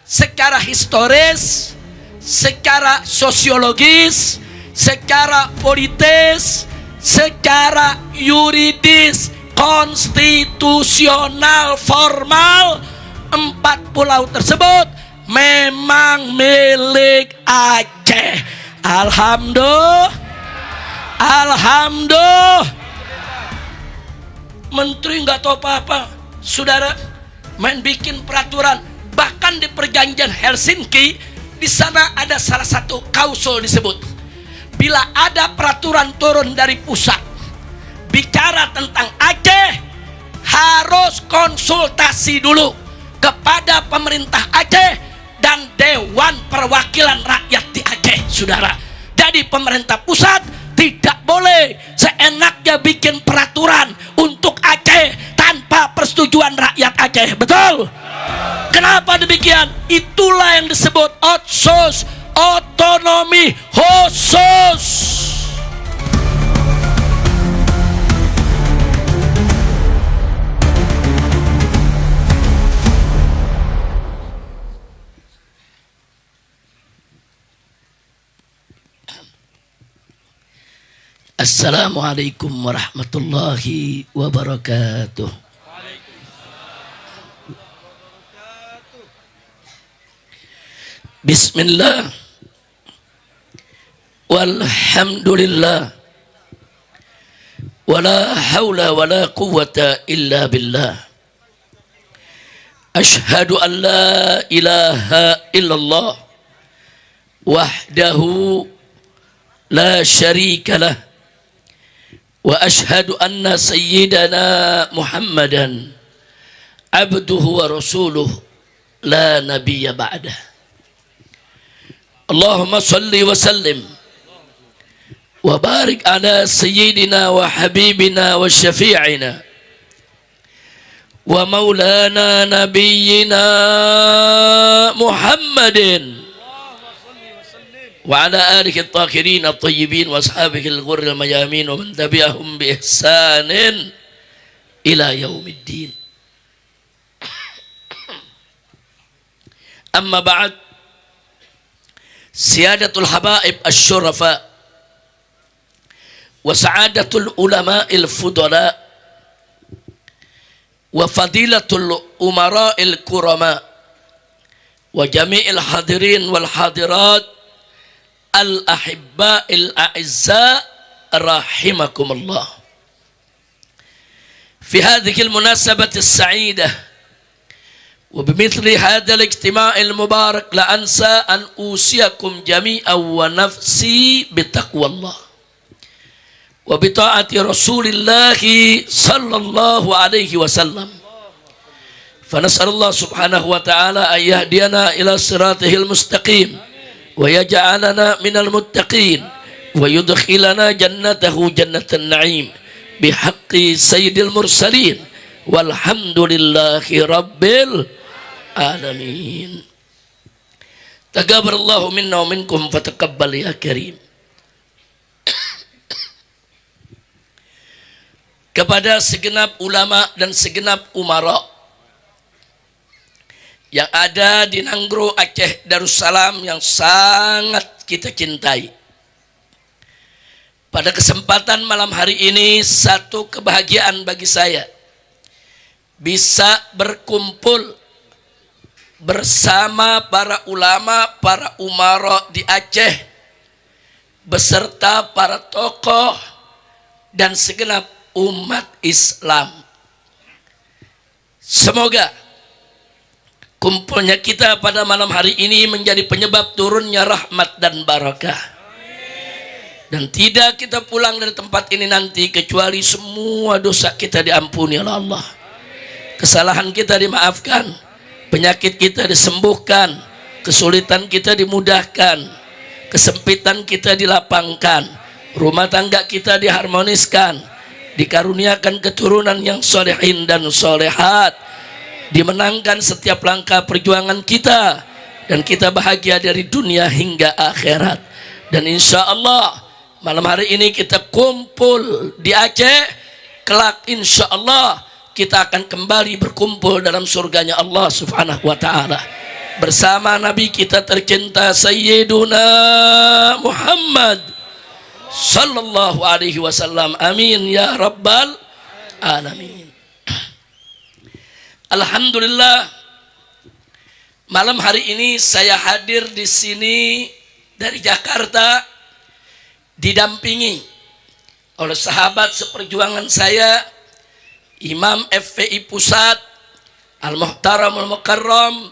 secara historis, secara sosiologis, secara politis, secara yuridis, konstitusional, formal, 4 pulau tersebut memang milik Aceh. Alhamdulillah. Menteri nggak tahu apa-apa, saudara, main bikin peraturan. Bahkan di perjanjian Helsinki, di sana ada salah satu klausul disebut, bila ada peraturan turun dari pusat bicara tentang Aceh, harus konsultasi dulu kepada pemerintah Aceh dan Dewan Perwakilan Rakyat di Aceh, saudara. Jadi pemerintah pusat tidak boleh seenaknya bikin peraturan untuk Aceh tanpa persetujuan rakyat Aceh. Betul? Kenapa demikian? Itulah yang disebut otsus, otonomi khusus. Assalamualaikum warahmatullahi wabarakatuh. Bismillah, walhamdulillah, wala hawla wala quwwata illa billah. Ashhadu an la ilaha illallah wahdahu la syarika lah, wa ashhadu anna sayyidana Muhammadan abduhu wa rasuluh la nabiyya ba'dah. Allahumma salli wa sallim wa barik ala sayyidina wa habibina wa syafi'ina wa maulana nabiyyina Muhammadin wa ala alihi at-tahirin at-tayyibin wa ashabihi al-ghurri al-mayamin wa man tabi'ahum bi ihsanin ila yaumiddin. Amma ba'd, siyadatul habaib asy-syurafa wa sa'adatul ulama'il fudala wa fadilatul umara'il kurama wa jami'il hadirin wal hadirat al-ahibba'il a'izza rahimakumullah. Fi hadhihi al-munasabati as-sa'ida وبمثل هذا الاجتماع المبارك لا أنسى أن أوصيكم جميعا ونفسي بتقوى الله وبطاعة رسول الله صلى الله عليه وسلم. فنسأل الله سبحانه وتعالى أن يهدينا إلى صراطه المستقيم ويجعلنا من المتقين ويدخلنا جنته جنة النعيم بحق سيد المرسلين والحمد لله رب Alamin. Taqabbalallahu minna wa minkum fataqabbal ya karim. Kepada segenap ulama dan segenap umara yang ada di Nanggro Aceh Darussalam yang sangat kita cintai, pada kesempatan malam hari ini satu kebahagiaan bagi saya bisa berkumpul bersama para ulama, para umara di Aceh beserta para tokoh dan segenap umat Islam. Semoga kumpulnya kita pada malam hari ini menjadi penyebab turunnya rahmat dan barakah, dan tidak kita pulang dari tempat ini nanti kecuali semua dosa kita diampuni oleh Allah, kesalahan kita dimaafkan, penyakit kita disembuhkan, kesulitan kita dimudahkan, kesempitan kita dilapangkan, rumah tangga kita diharmoniskan, dikaruniakan keturunan yang solehin dan solehat, dimenangkan setiap langkah perjuangan kita, dan kita bahagia dari dunia hingga akhirat. Dan insya Allah malam hari ini kita kumpul di Aceh, kelak insya Allah kita akan kembali berkumpul dalam surganya Allah subhanahu wa ta'ala. bersama Nabi kita tercinta Sayyiduna Muhammad sallallahu alaihi wasallam. Amin ya rabbal alamin. Alhamdulillah, malam hari ini saya hadir di sini dari Jakarta didampingi oleh sahabat seperjuangan saya, Imam FPI Pusat Al-Muhtaram Al-Mukarram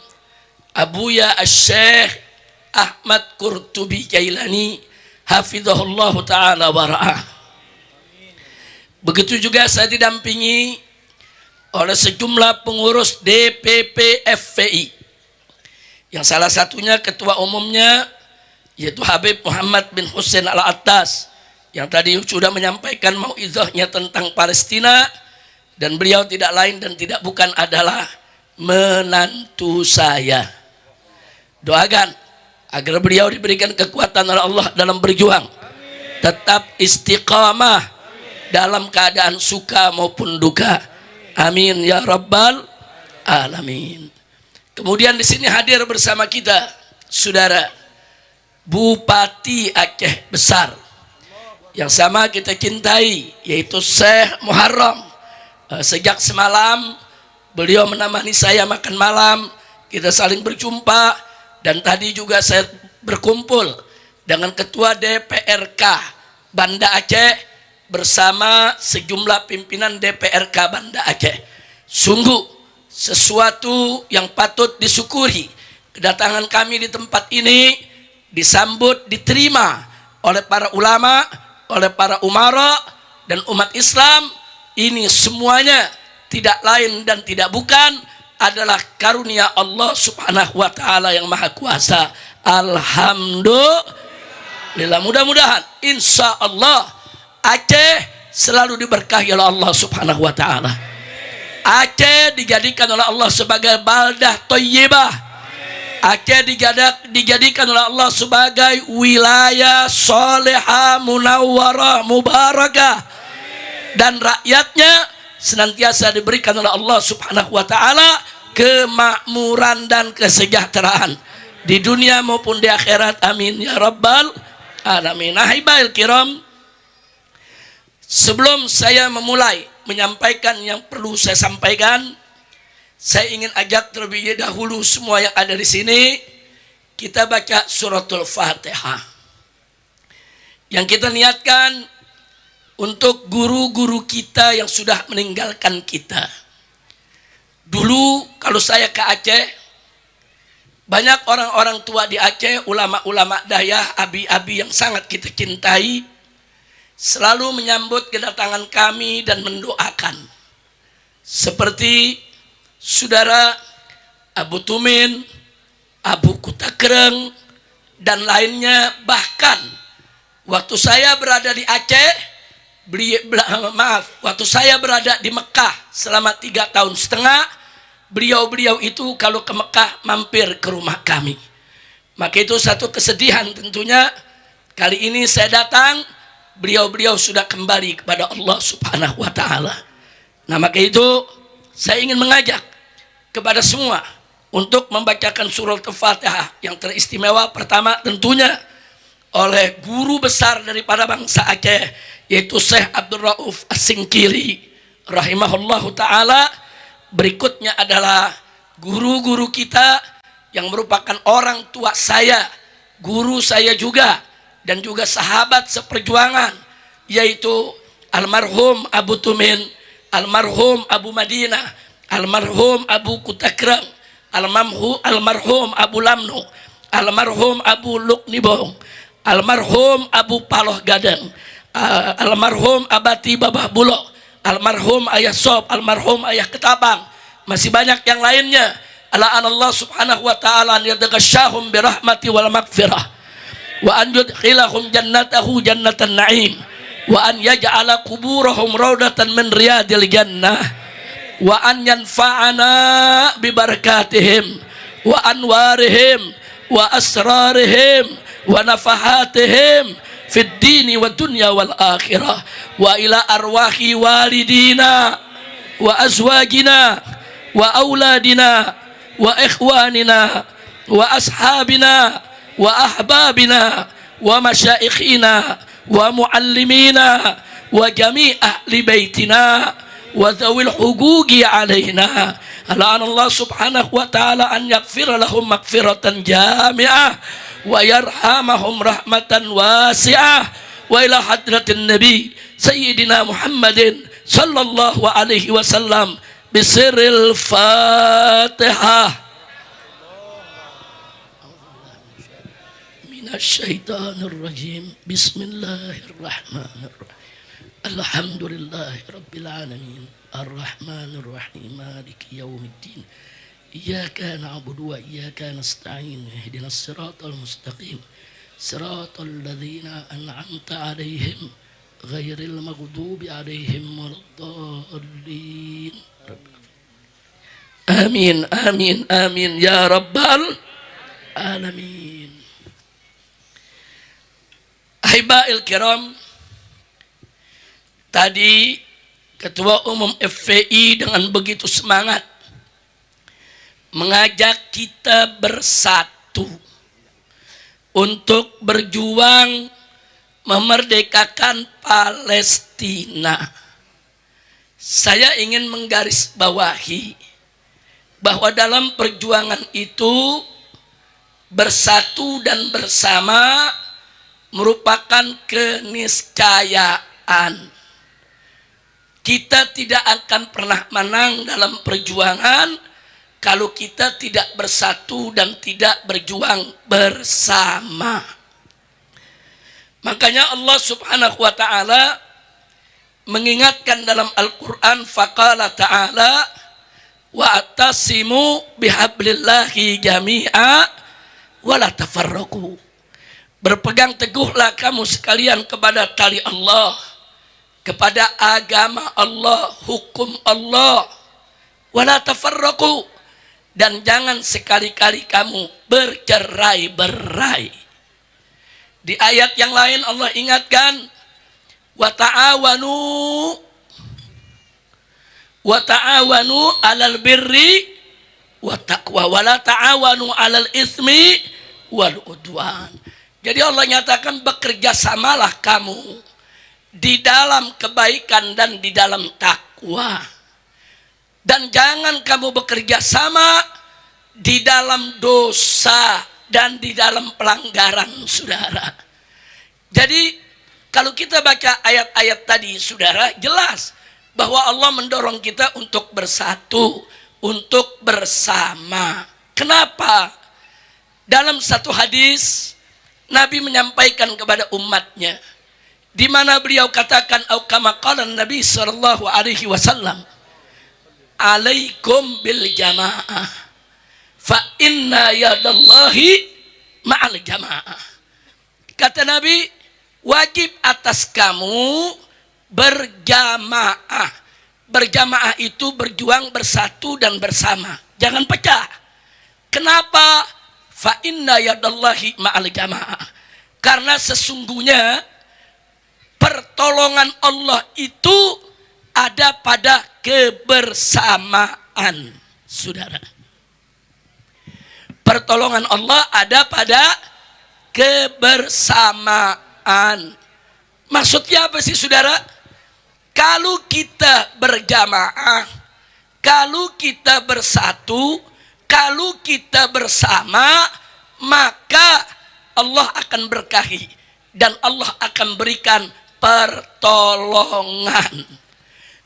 Abuya Asy-Syaikh Ahmad Qurtubi Jailani hafizahullah ta'ala wara'ah. Begitu juga saya didampingi oleh sejumlah pengurus DPP FPI, yang salah satunya ketua umumnya yaitu Habib Muhammad bin Hussein Al-Attas, yang tadi sudah menyampaikan mau'izahnya tentang Palestina, dan beliau tidak lain dan tidak bukan adalah menantu saya. Doakan agar beliau diberikan kekuatan oleh Allah dalam berjuang, tetap istiqamah dalam keadaan suka maupun duka. Amin ya rabbal alamin. Kemudian di sini hadir bersama kita saudara Bupati Aceh Besar yang sama kita cintai, yaitu Syekh Muharram. Sejak semalam beliau menemani saya makan malam, kita saling berjumpa, dan tadi juga saya berkumpul dengan Ketua DPRK Banda Aceh bersama sejumlah pimpinan DPRK Banda Aceh. Sungguh sesuatu yang patut disyukuri. Kedatangan kami di tempat ini disambut, diterima oleh para ulama, oleh para umara dan umat Islam. Ini semuanya tidak lain dan tidak bukan adalah karunia Allah subhanahu wa ta'ala yang maha kuasa. Alhamdulillah. Mudah-mudahan insya Allah Aceh selalu diberkahi oleh Allah subhanahu wa ta'ala. Aceh dijadikan oleh Allah sebagai baldah thayyibah. Aceh dijadikan oleh Allah sebagai wilayah salihah munawwarah mubarakah, dan rakyatnya senantiasa diberikan oleh Allah subhanahu wa ta'ala kemakmuran dan kesejahteraan di dunia maupun di akhirat. Amin ya rabbal alamin. Ahibail kiram, sebelum saya memulai menyampaikan yang perlu saya sampaikan, saya ingin ajak terlebih dahulu semua yang ada di sini, kita baca suratul Fatihah. Yang kita niatkan untuk guru-guru kita yang sudah meninggalkan kita. Dulu kalau saya ke Aceh, banyak orang-orang tua di Aceh, ulama-ulama dayah, abi-abi yang sangat kita cintai, selalu menyambut kedatangan kami dan mendoakan. Seperti saudara Abu Tumin, Abu Kutakreng, dan lainnya. Bahkan waktu saya berada di Aceh, waktu saya berada di Mekah selama 3,5 tahun, beliau-beliau itu kalau ke Mekah mampir ke rumah kami. Maka itu satu kesedihan tentunya. Kali ini saya datang, beliau-beliau sudah kembali kepada Allah subhanahu wa ta'ala. Nah maka itu saya ingin mengajak kepada semua untuk membacakan surah Al-Fatihah yang teristimewa. Pertama tentunya oleh guru besar daripada bangsa Aceh, yaitu Syekh Abdul Rauf As-Singkili rahimahullahu ta'ala. Berikutnya adalah guru-guru kita yang merupakan orang tua saya, guru saya juga, dan juga sahabat seperjuangan, yaitu almarhum Abu Tumin, almarhum Abu Madinah, almarhum Abu Kutakrang, almarhum Abu Lamnu, almarhum Abu Luknibong, almarhum Abu Paloh Gadang, almarhum Abati Babah Bulog, almarhum Ayah Sob, almarhum Ayah Ketabang, masih banyak yang lainnya. Allah subhanahu wa ta'ala an yadghashahum birahmati wal maghfirah, wa an yudkhilahum jannatahu jannatan na'im, wa an yaj'ala kuburahum raudatan min riyadil jannah, wa an yanfa'ana bi barakatihim wa anwarihim wa asrarihim wa nafahatihim fid dini wa dunya wal akhirah, wa ila arwahi walidina wa azwajina wa auladina wa ikhwanina wa ashabina wa ahbabina wa masyaikhina wa muallimina wa jami' ahli baitina wa dhawil huquqi alaina. Ala Allah subhanahu wa ta'ala an yaghfira lahum maghfiratan jami'ah wa yarhamahum rahmatan wasi'ah wa ila hadratin nabi sayyidina Muhammadin sallallahu alaihi wasallam bisiril Fatihah. Minasyaitonir rajim. Bismillahirrahmanirrahim. Alhamdulillahi rabbil alamin. Arrahmanir rahim. Maliki yaumiddin. Iyyaka na'budu wa iyyaka nasta'in. Ihdinas siratal mustaqim. Siratal ladzina an'amta 'alaihim ghairil maghdubi 'alaihim waladdallin. Amin amin amin ya rabbal alamin. Ahibail kiram, tadi Ketua Umum FPI dengan begitu semangat mengajak kita bersatu untuk berjuang memerdekakan Palestina. Saya ingin menggarisbawahi bahwa dalam perjuangan itu bersatu dan bersama merupakan keniscayaan. Kita tidak akan pernah menang dalam perjuangan kalau kita tidak bersatu dan tidak berjuang bersama. Makanya Allah subhanahu wa ta'ala mengingatkan dalam Al-Quran, faqala ta'ala wa atasimu bihablillahi jami'a wa la tafarraqu. Berpegang teguhlah kamu sekalian kepada tali Allah, kepada agama Allah, hukum Allah, wa la tafarraqu, dan jangan sekali-kali kamu bercerai-berai. Di ayat yang lain Allah ingatkan, wa ta'awanu 'alal birri wa taqwa wa la ta'awanu 'alal ismi wal udwan. Jadi Allah nyatakan bekerja samalah kamu di dalam kebaikan dan di dalam takwa. Dan jangan kamu bekerja sama di dalam dosa dan di dalam pelanggaran, saudara. Jadi kalau kita baca ayat-ayat tadi, saudara, jelas bahwa Allah mendorong kita untuk bersatu, untuk bersama. Kenapa? Dalam satu hadis Nabi menyampaikan kepada umatnya, di mana beliau katakan, au kama qala Nabi sallallahu alaihi wasallam, alaikum bil jamaah fa inna yadallahi ma'al jamaah. Kata Nabi, wajib atas kamu berjamaah. Berjamaah itu berjuang bersatu dan bersama, jangan pecah. Kenapa? Fa inna yadallahi ma'al jamaah. Karena sesungguhnya pertolongan Allah itu ada pada kebersamaan, saudara. Pertolongan Allah ada pada kebersamaan. Maksudnya apa sih, saudara? Kalau kita berjamaah, kalau kita bersatu, kalau kita bersama, maka Allah akan berkahi dan Allah akan berikan pertolongan.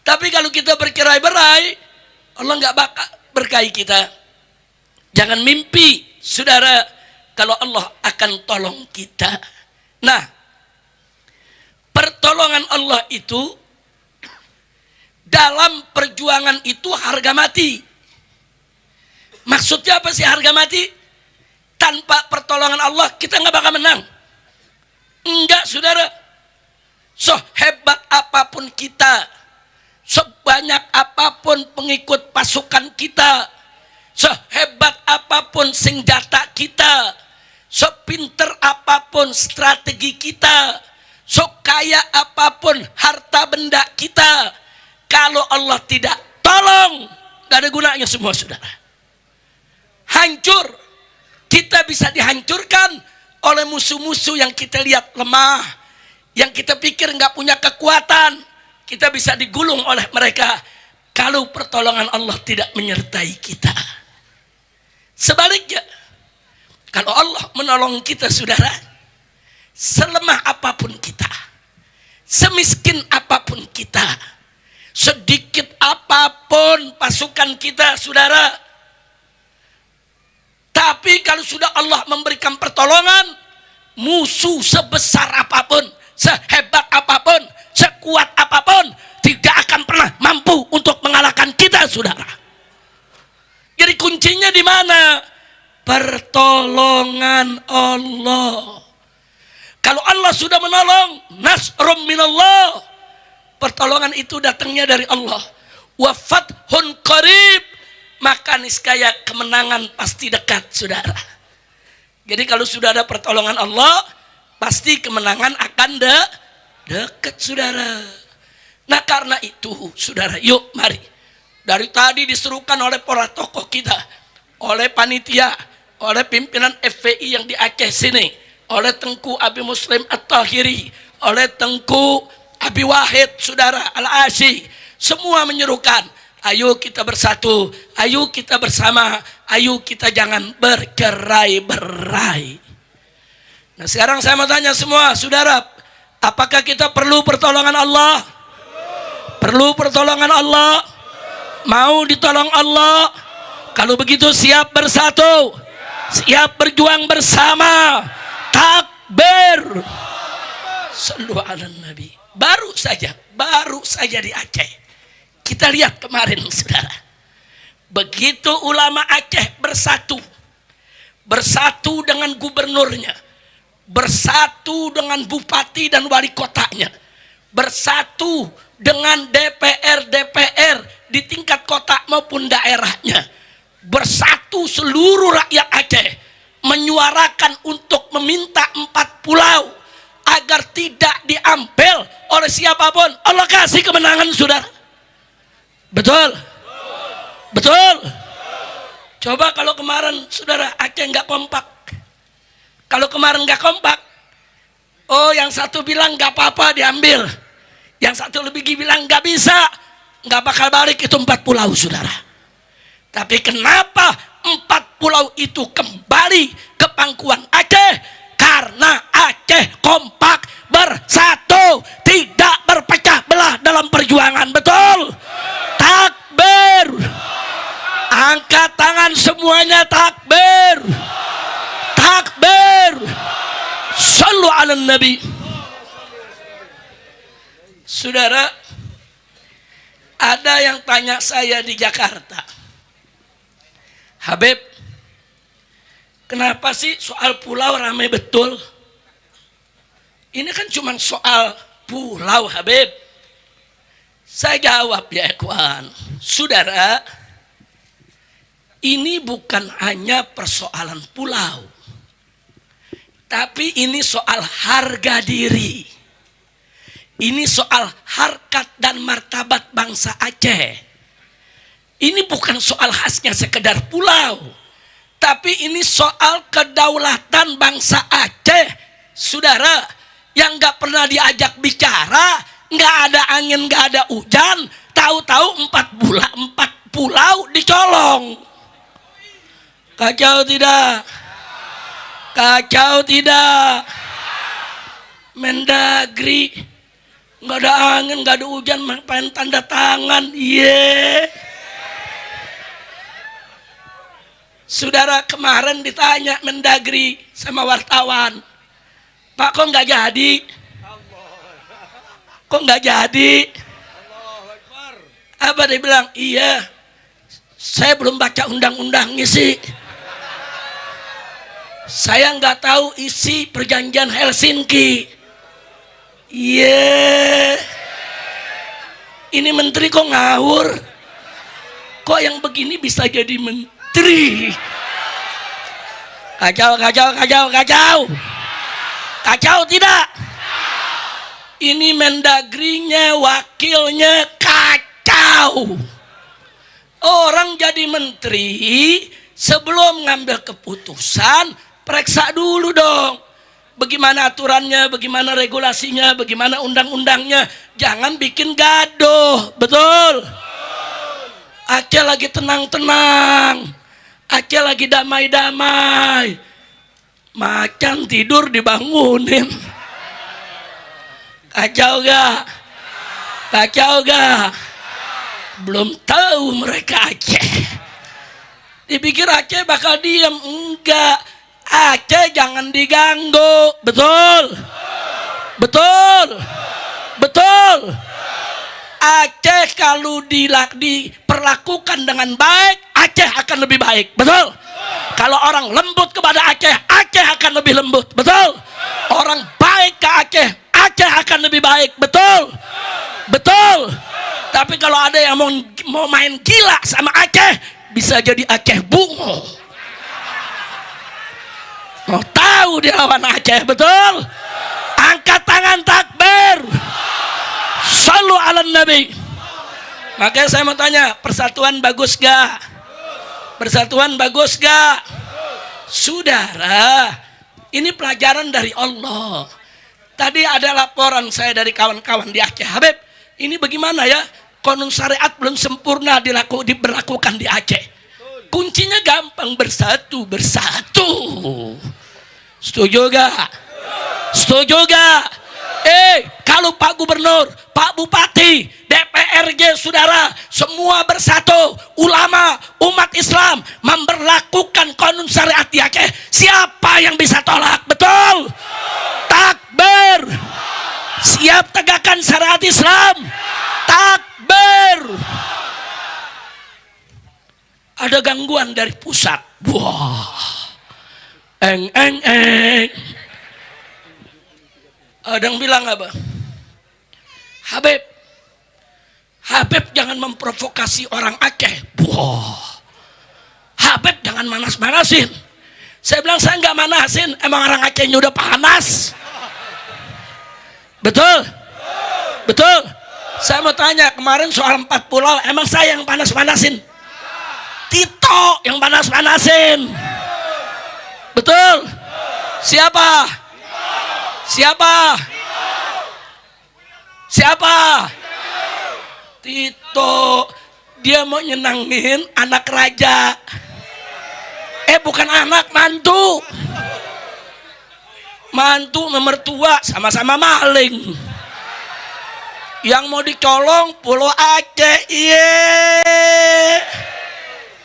Tapi kalau kita bercerai-berai, Allah nggak bakal berkahi kita. Jangan mimpi, saudara, kalau Allah akan tolong kita. Nah, pertolongan Allah itu dalam perjuangan itu harga mati. Maksudnya apa sih harga mati? Tanpa pertolongan Allah kita nggak bakal menang. Enggak, saudara. Sehebat apapun kita, sebanyak apapun pengikut pasukan kita, sehebat apapun senjata kita, sepinter apapun strategi kita, sekaya apapun harta benda kita, kalau Allah tidak tolong, gak ada gunanya semua, saudara. Hancur. Kita bisa dihancurkan oleh musuh-musuh yang kita lihat lemah, yang kita pikir nggak punya kekuatan. Kita bisa digulung oleh mereka kalau pertolongan Allah tidak menyertai kita. Sebaliknya, kalau Allah menolong kita, saudara, selemah apapun kita, semiskin apapun kita, sedikit apapun pasukan kita, saudara, tapi kalau sudah Allah memberikan pertolongan, musuh sebesar apapun, sehebat apapun, sekuat apapun, tidak akan pernah mampu untuk mengalahkan kita, saudara. Jadi kuncinya di mana? Pertolongan Allah. Kalau Allah sudah menolong, nasrum minallah, pertolongan itu datangnya dari Allah. Wa fathun qarib, maka niscaya kemenangan pasti dekat, saudara. Jadi kalau sudah ada pertolongan Allah, pasti kemenangan akan dekat, saudara. Nah karena itu, saudara, yuk mari. Dari tadi diserukan oleh para tokoh kita, oleh panitia, oleh pimpinan FPI yang di Aceh sini, oleh Tengku Abi Muslim At-Tahiri, oleh Tengku Abi Wahid, saudara, Al-Asyi, semua menyerukan, ayo kita bersatu, ayo kita bersama, ayo kita jangan bercerai-berai. Nah sekarang saya mau tanya semua, saudara, apakah kita perlu pertolongan Allah? Perlu pertolongan Allah? Mau ditolong Allah? Kalau begitu siap bersatu, siap berjuang bersama. Takbir. Sallu ala Nabi. Baru saja di Aceh, kita lihat kemarin, saudara, begitu ulama Aceh bersatu dengan gubernurnya, bersatu dengan bupati dan wali kotanya, bersatu dengan DPR di tingkat kota maupun daerahnya, bersatu seluruh rakyat Aceh menyuarakan untuk meminta 4 pulau agar tidak diambil oleh siapapun. Allah kasih kemenangan, saudara. Betul? Betul? Coba kalau kemarin, saudara, Aceh nggak kompak. Kalau kemarin nggak kompak, oh yang satu bilang nggak apa-apa diambil, yang satu lebih bilang nggak bisa, nggak bakal balik itu 4 pulau, saudara. Tapi kenapa 4 pulau itu kembali ke pangkuan Aceh? Karena Aceh kompak, bersatu, tidak berpecah belah dalam perjuangan. Betul? Takbir. Angkat tangan semuanya, takbir. Takbir. Sallu ala Nabi. Saudara, ada yang tanya saya di Jakarta, Habib, kenapa sih soal pulau ramai betul? Ini kan cuma soal pulau, Habib. Saya jawab ya ikhwan, saudara, ini bukan hanya persoalan pulau, tapi ini soal harga diri. Ini soal harkat dan martabat bangsa Aceh. Ini bukan soal khasnya sekedar pulau, tapi ini soal kedaulatan bangsa Aceh, saudara, yang nggak pernah diajak bicara, nggak ada angin, nggak ada hujan, tahu-tahu 4 pulau dicolong. Kacau tidak? Kacau tidak? Mendagri, nggak ada angin, nggak ada hujan, main tanda tangan, Saudara, kemarin ditanya Mendagri sama wartawan, Pak, kok nggak jadi? Kok nggak jadi? Apa dia bilang? Iya, saya belum baca undang-undangnya sih. Saya nggak tahu isi perjanjian Helsinki. Ini menteri kok ngawur? Kok yang begini bisa jadi menteri? Kacau, kacau, kacau, kacau. Kacau tidak? Ini Mendagrinya, wakilnya kacau. Orang jadi menteri sebelum ngambil keputusan, periksa dulu dong. Bagaimana aturannya, bagaimana regulasinya, bagaimana undang-undangnya. Jangan bikin gaduh, betul? Aceh lagi tenang-tenang, Aceh lagi damai-damai, macan tidur dibangunin. Kacau gak? Kacau gak? Belum tahu mereka Aceh. Dipikir Aceh bakal diam, enggak. Aceh jangan diganggu, betul? Betul? Betul? Aceh kalau diperlakukan dengan baik, Aceh akan lebih baik, betul? Kalau orang lembut kepada Aceh, Aceh akan lebih lembut, betul? Orang baik ke Aceh, Aceh akan lebih baik, betul? Betul? Tapi kalau ada yang mau main gila sama Aceh, bisa jadi Aceh bungo. Mau tahu dia lawan Aceh, betul? Angkat tangan takbir. Shallu ala nabi. Makanya saya mau tanya, persatuan bagus gak? Persatuan bagus gak? Saudara, ini pelajaran dari Allah. Tadi ada laporan saya dari kawan-kawan di Aceh. Habib, ini bagaimana ya? Konun syariat belum sempurna diberlakukan di Aceh. Kuncinya gampang, bersatu. Setuju gak? Setuju gak? Kalau Pak Gubernur, Pak Bupati, DPRJ, saudara, semua bersatu, ulama, umat Islam memberlakukan konun syariat di Aceh, siapa yang bisa tolak? Betul? Takbir. Siap tegakkan syariat Islam. Takbir. Ada gangguan dari pusat. Wah. Eng. Ada yang bilang apa? Habib jangan memprovokasi orang Aceh. Wah. Habib jangan manas-manasin. Saya bilang saya nggak manasin. Emang orang Acehnya udah panas. Betul? Betul? Saya mau tanya, kemarin soal 4 pulau, emang saya yang panas-panasin? Tito yang panas-panasin. Betul? Siapa? Siapa? Siapa? Tito. Dia mau nyenangin anak raja. Bukan anak, mantu. Mantu memertua sama-sama maling. Yang mau dicolong Pulau Aceh. Iya.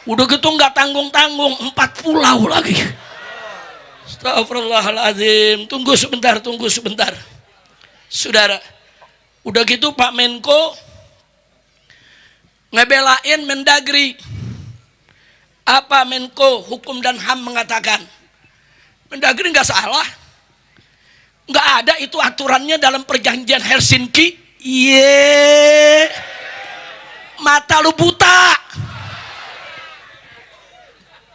Udah gitu nggak tanggung-tanggung, 4 pulau lagi. Astagfirullahaladzim. Tunggu sebentar. Saudara, udah gitu Pak Menko ngebelain Mendagri. Apa Menko Hukum dan HAM mengatakan? Mendagri nggak salah. Nggak ada itu aturannya dalam perjanjian Helsinki. Iya. Mata lu buta.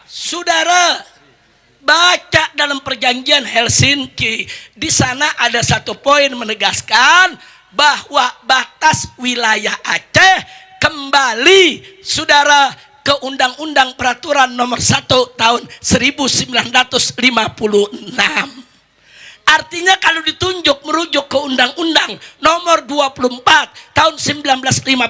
Saudara, baca dalam perjanjian Helsinki. Di sana ada satu poin menegaskan bahwa batas wilayah Aceh kembali, saudara, ke Undang-Undang Peraturan Nomor 1 Tahun 1956. Artinya kalau ditunjuk merujuk ke Undang-Undang Nomor 24 Tahun 1956,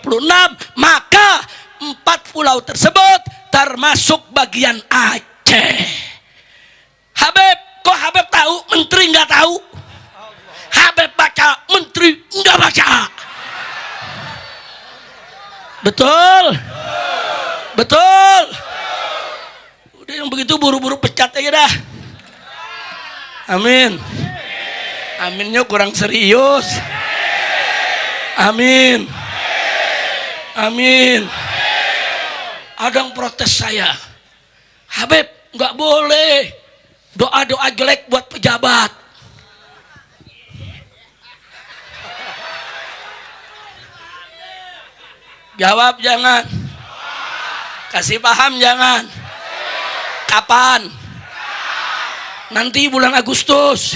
maka 4 pulau tersebut termasuk bagian Aceh. Habib, kok Habib tahu, menteri nggak tahu? Habib baca, menteri nggak baca. Betul? Betul? Udah yang begitu buru-buru pecat aja dah. Amin. Aminnya kurang serius. Amin. Amin. Ada yang protes saya. Habib, nggak boleh doa-doa jelek buat pejabat. Jawab jangan. Kasih paham jangan. Kapan? Nanti bulan Agustus.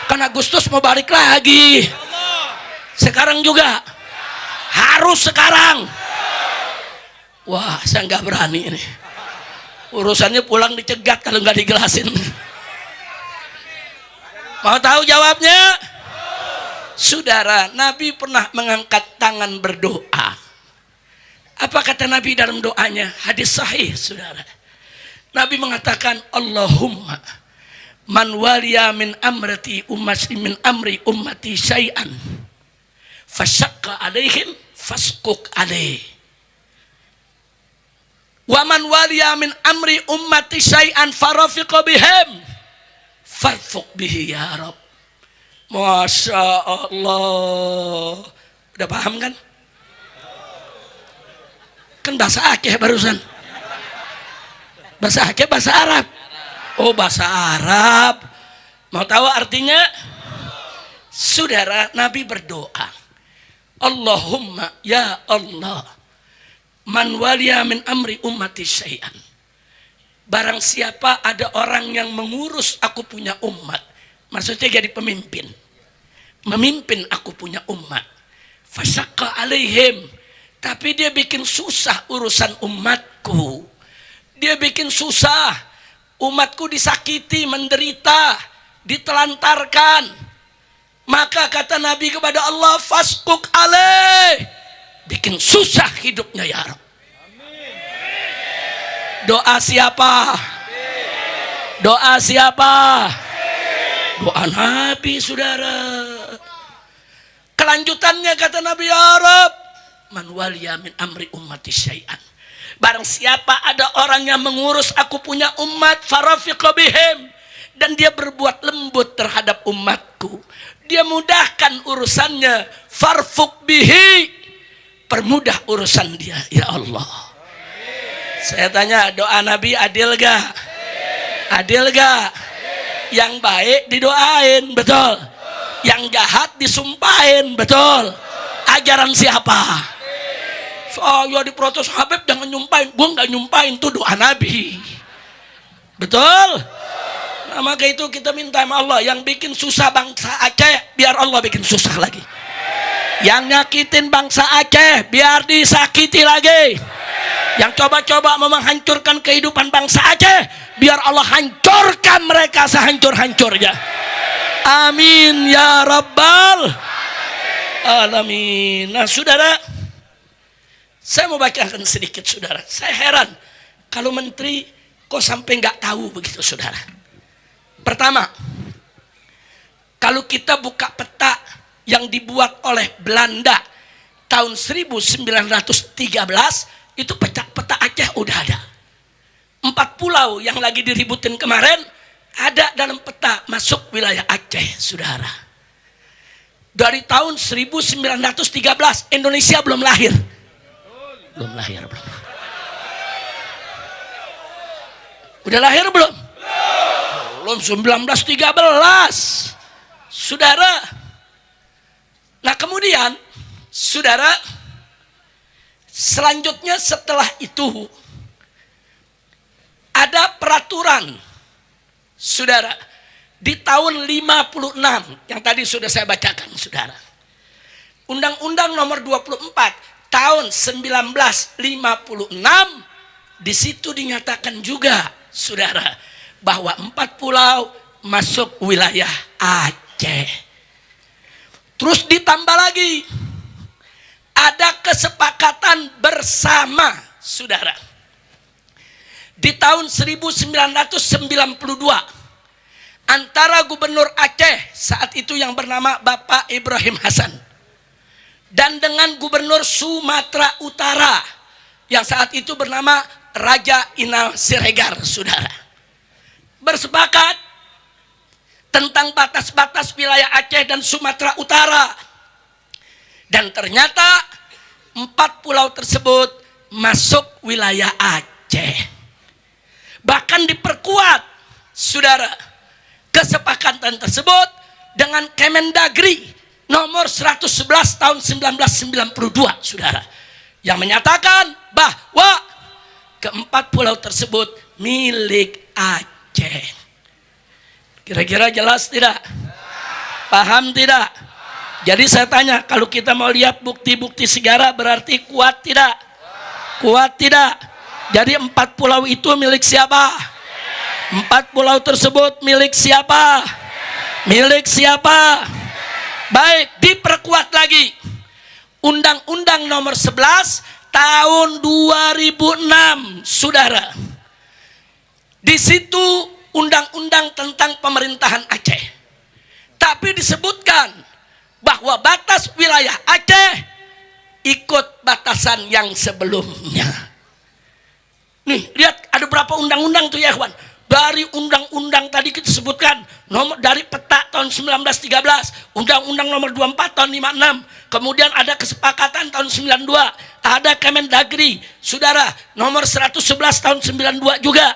Kan Agustus mau balik lagi. Sekarang juga. Harus sekarang. Wah, saya nggak berani ini. Urusannya pulang dicegat kalau nggak digelasin. Mau tahu jawabnya? Saudara, Nabi pernah mengangkat tangan berdoa. Apa kata Nabi dalam doanya? Hadis sahih, saudara. Nabi mengatakan, Allahumma man waliya min amri ummati syai'an fasyaqqa alaihim faskuk alaih. Wa man waliya min amri ummati syai'an farafiqa bihim farfuq bihi ya Rabb. Masya Allah. Udah paham kan? Kan bahasa Aceh barusan. Bahasa Aceh, bahasa Arab. Oh, bahasa Arab. Mau tahu artinya? Saudara, Nabi berdoa. Allahumma ya Allah. Man waliya min amri ummati syai'an. Barang siapa ada orang yang mengurus aku punya umat. Maksudnya jadi pemimpin. Memimpin aku punya umat. Fasyaqqa alaihim. Tapi dia bikin susah urusan umatku. Dia bikin susah. Umatku disakiti, menderita, ditelantarkan. Maka kata Nabi kepada Allah, faskuk alaih. Bikin susah hidupnya ya Rabb. Doa siapa? Doa siapa? Doa Nabi, saudara. Kelanjutannya kata Nabi, ya Rabb, man waliya min amri ummati syai'an. Barang siapa ada orang yang mengurus aku punya umat, farafiqa bihim, dan dia berbuat lembut terhadap umatku, dia mudahkan urusannya, farfuq bihi, permudah urusan dia ya Allah. Saya tanya, doa Nabi adil gak? Adil gak? Yang baik didoain, betul. Yang jahat disumpahin, betul. Ajaran siapa? Saya diprotes Habib jangan nyumpahin. Gue gak nyumpahin, itu doa Nabi. Betul? Nah, maka itu kita minta sama Allah, yang bikin susah bangsa Aceh, biar Allah bikin susah lagi. Yang nyakitin bangsa Aceh, biar disakiti lagi. Yang coba-coba mau menghancurkan kehidupan bangsa Aceh, biar Allah hancurkan mereka sehancur-hancurnya. Amin ya Rabbal Alamin. Nah, saudara, saya mau bacakan sedikit, saudara. Saya heran kalau menteri kok sampai nggak tahu begitu, saudara. Pertama, kalau kita buka peta yang dibuat oleh Belanda tahun 1913, itu peta Aceh udah ada. 4 pulau yang lagi diributin kemarin ada dalam peta masuk wilayah Aceh, saudara. Dari tahun 1913 Indonesia belum lahir. Belum lahir, belum. Udah lahir belum? Belum, 1913. Saudara. Nah, kemudian saudara, selanjutnya setelah itu ada peraturan, saudara, di tahun 56 yang tadi sudah saya bacakan, saudara. Undang-Undang nomor 24 tahun 1956, di situ dinyatakan juga, saudara, bahwa 4 pulau masuk wilayah Aceh. Terus ditambah lagi, ada kesepakatan bersama, saudara. Di tahun 1992 antara Gubernur Aceh saat itu yang bernama Bapak Ibrahim Hasan dan dengan Gubernur Sumatera Utara yang saat itu bernama Raja Inal Siregar, saudara, bersepakat tentang batas-batas wilayah Aceh dan Sumatera Utara. Dan ternyata 4 pulau tersebut masuk wilayah Aceh. Bahkan diperkuat, saudara, kesepakatan tersebut dengan Kemendagri nomor 111 tahun 1992, saudara, yang menyatakan bahwa ke-4 pulau tersebut milik Aceh. Kira-kira jelas tidak? Paham tidak? Jadi saya tanya, kalau kita mau lihat bukti-bukti sejarah berarti kuat tidak? Kuat tidak? Jadi 4 pulau itu milik siapa? 4 pulau tersebut milik siapa? Milik siapa? Baik, diperkuat lagi. Undang-Undang nomor 11 tahun 2006, saudara. Di situ undang-undang tentang pemerintahan Aceh. Tapi disebutkan bahwa batas wilayah Aceh ikut batasan yang sebelumnya. Nih, lihat ada berapa undang-undang tuh ya, kawan. Dari undang-undang tadi kita sebutkan, dari peta tahun 1913, undang-undang nomor 24 tahun 56, kemudian ada kesepakatan tahun 92, ada Kemendagri, saudara, nomor 111 tahun 92 juga,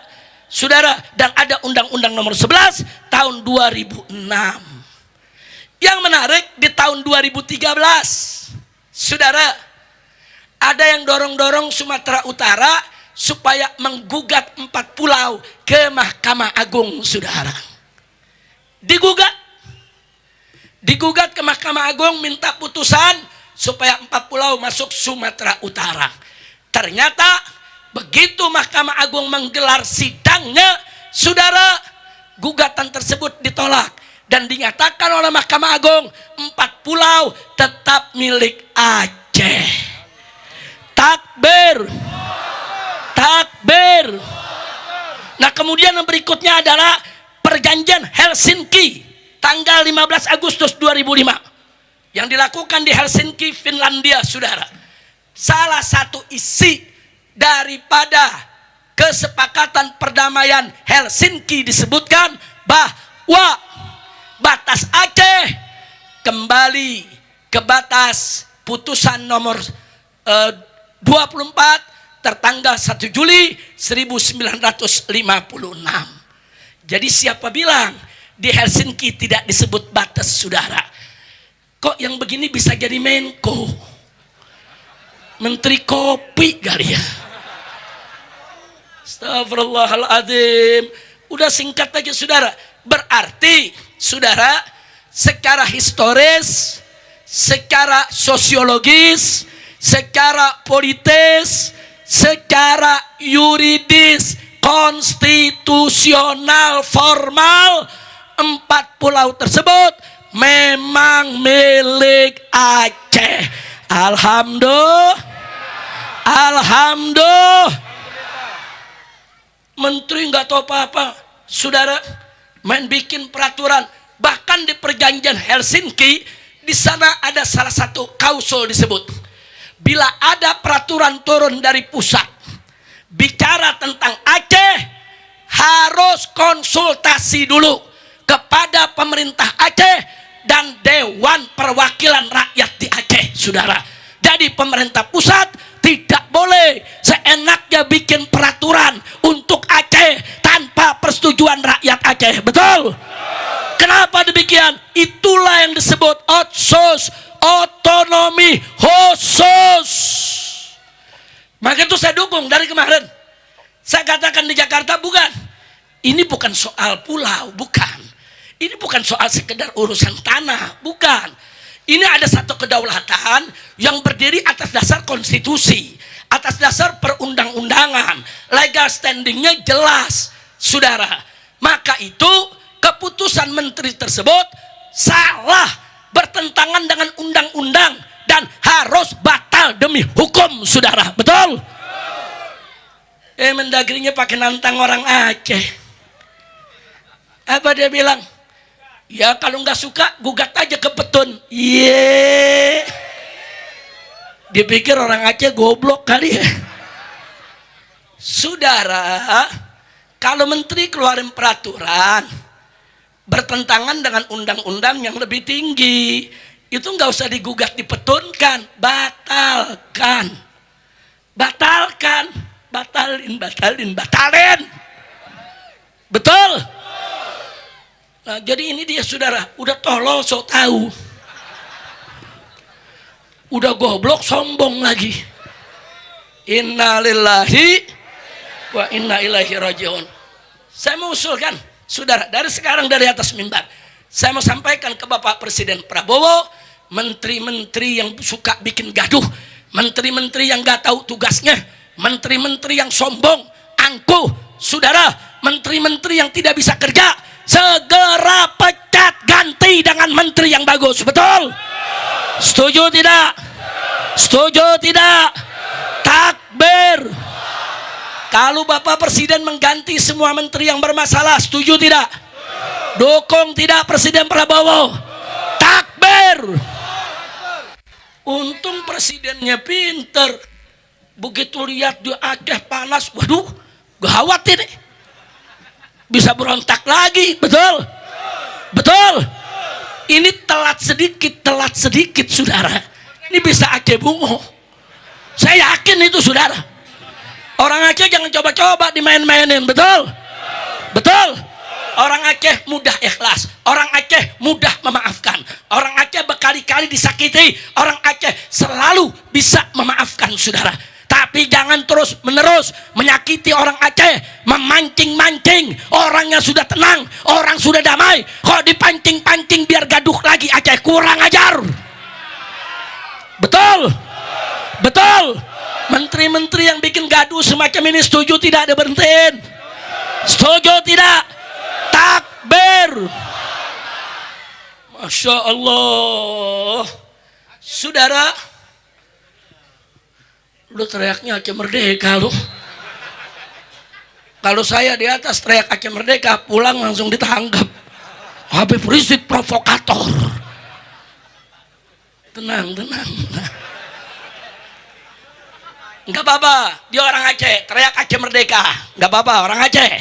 saudara, dan ada undang-undang nomor 11 tahun 2006. Yang menarik di tahun 2013, saudara, ada yang dorong-dorong Sumatera Utara supaya menggugat 4 pulau ke Mahkamah Agung, saudara. Digugat ke Mahkamah Agung, minta putusan supaya 4 pulau masuk Sumatera Utara. Ternyata begitu Mahkamah Agung menggelar sidangnya, saudara, gugatan tersebut ditolak dan dinyatakan oleh Mahkamah Agung 4 pulau tetap milik Aceh. Takbir. Takbir. Nah, kemudian yang berikutnya adalah perjanjian Helsinki tanggal 15 Agustus 2005 yang dilakukan di Helsinki, Finlandia, saudara. Salah satu isi daripada kesepakatan perdamaian Helsinki disebutkan bahwa batas Aceh kembali ke batas putusan nomor 24 tertanggal 1 Juli 1956. Jadi siapa bilang di Helsinki tidak disebut batas, saudara? Kok yang begini bisa jadi Menko? Menteri kopi kali ya? Astagfirullahaladzim. Udah singkat aja, saudara. Berarti, saudara, secara historis, secara sosiologis, secara politis, secara yuridis, konstitusional, formal, 4 pulau tersebut memang milik Aceh. Alhamdulillah. Alhamdulillah. Menteri nggak tahu apa-apa, saudara, main bikin peraturan. Bahkan di perjanjian Helsinki, di sana ada salah satu klausul disebut, bila ada peraturan turun dari pusat bicara tentang Aceh, harus konsultasi dulu kepada pemerintah Aceh dan Dewan Perwakilan Rakyat di Aceh, saudara. Jadi pemerintah pusat tidak boleh seenaknya bikin peraturan untuk Aceh tanpa persetujuan rakyat Aceh. Betul? Kenapa demikian? Itulah yang disebut otsus, otonomi khusus. Maka itu saya dukung dari kemarin. Saya katakan di Jakarta, bukan. Ini bukan soal pulau, bukan. Ini bukan soal sekedar urusan tanah, bukan. Ini ada satu kedaulatan yang berdiri atas dasar konstitusi, atas dasar perundang-undangan, legal standingnya jelas, saudara. Maka itu keputusan menteri tersebut salah, bertentangan dengan undang-undang dan harus batal demi hukum, saudara. Betul? Mendagrinya pakai nantang orang Aceh. Apa dia bilang? Ya kalau nggak suka gugat aja ke petun. Iya. Dipikir orang Aceh goblok kali ya. Saudara, kalau menteri keluarin peraturan bertentangan dengan undang-undang yang lebih tinggi, itu nggak usah digugat, dipetunkan, batalkan, batalkan, batalin. Betul? Nah, jadi ini dia, saudara, udah tolol so tahu, udah goblok sombong lagi. Innalillahi wa inna ilaihi rajiun. Saya mau usulkan, saudara, dari sekarang dari atas mimbar, saya mau sampaikan ke Bapak Presiden Prabowo, menteri-menteri yang suka bikin gaduh, menteri-menteri yang gak tahu tugasnya, menteri-menteri yang sombong, angkuh, saudara, menteri-menteri yang tidak bisa kerja, segera pecat, ganti dengan menteri yang bagus. Betul? Setuju tidak? Setuju tidak? Takbir. Kalau Bapak Presiden mengganti semua menteri yang bermasalah, setuju tidak? Dukung tidak Presiden Prabowo? Takbir. Untung presidennya pinter. Begitu lihat di Aceh panas, waduh, gawat ini. Bisa berontak lagi, betul? Betul? Ini telat sedikit, saudara. Ini bisa Aceh bungo. Saya yakin itu, saudara. Orang Aceh jangan coba-coba dimain-mainin, betul? Betul? Orang Aceh mudah ikhlas, orang Aceh mudah memaafkan, orang Aceh berkali-kali disakiti, orang Aceh selalu bisa memaafkan, saudara. Tapi jangan terus menerus menyakiti orang Aceh, memancing-mancing orang yang sudah tenang, orang sudah damai, kok dipancing-pancing biar gaduh lagi. Aceh kurang ajar. Betul? Betul? Menteri-menteri yang bikin gaduh semacam ini setuju tidak diberhentiin? Setuju tidak? Takbir. Masya Allah. Saudara, lu teriaknya Aceh Merdeka lu. Kalau saya di atas teriak Aceh Merdeka, pulang langsung ditangkap. Habib Rizik provokator. Tenang. Enggak apa-apa, dia orang Aceh, teriak Aceh Merdeka. Enggak apa-apa, orang Aceh.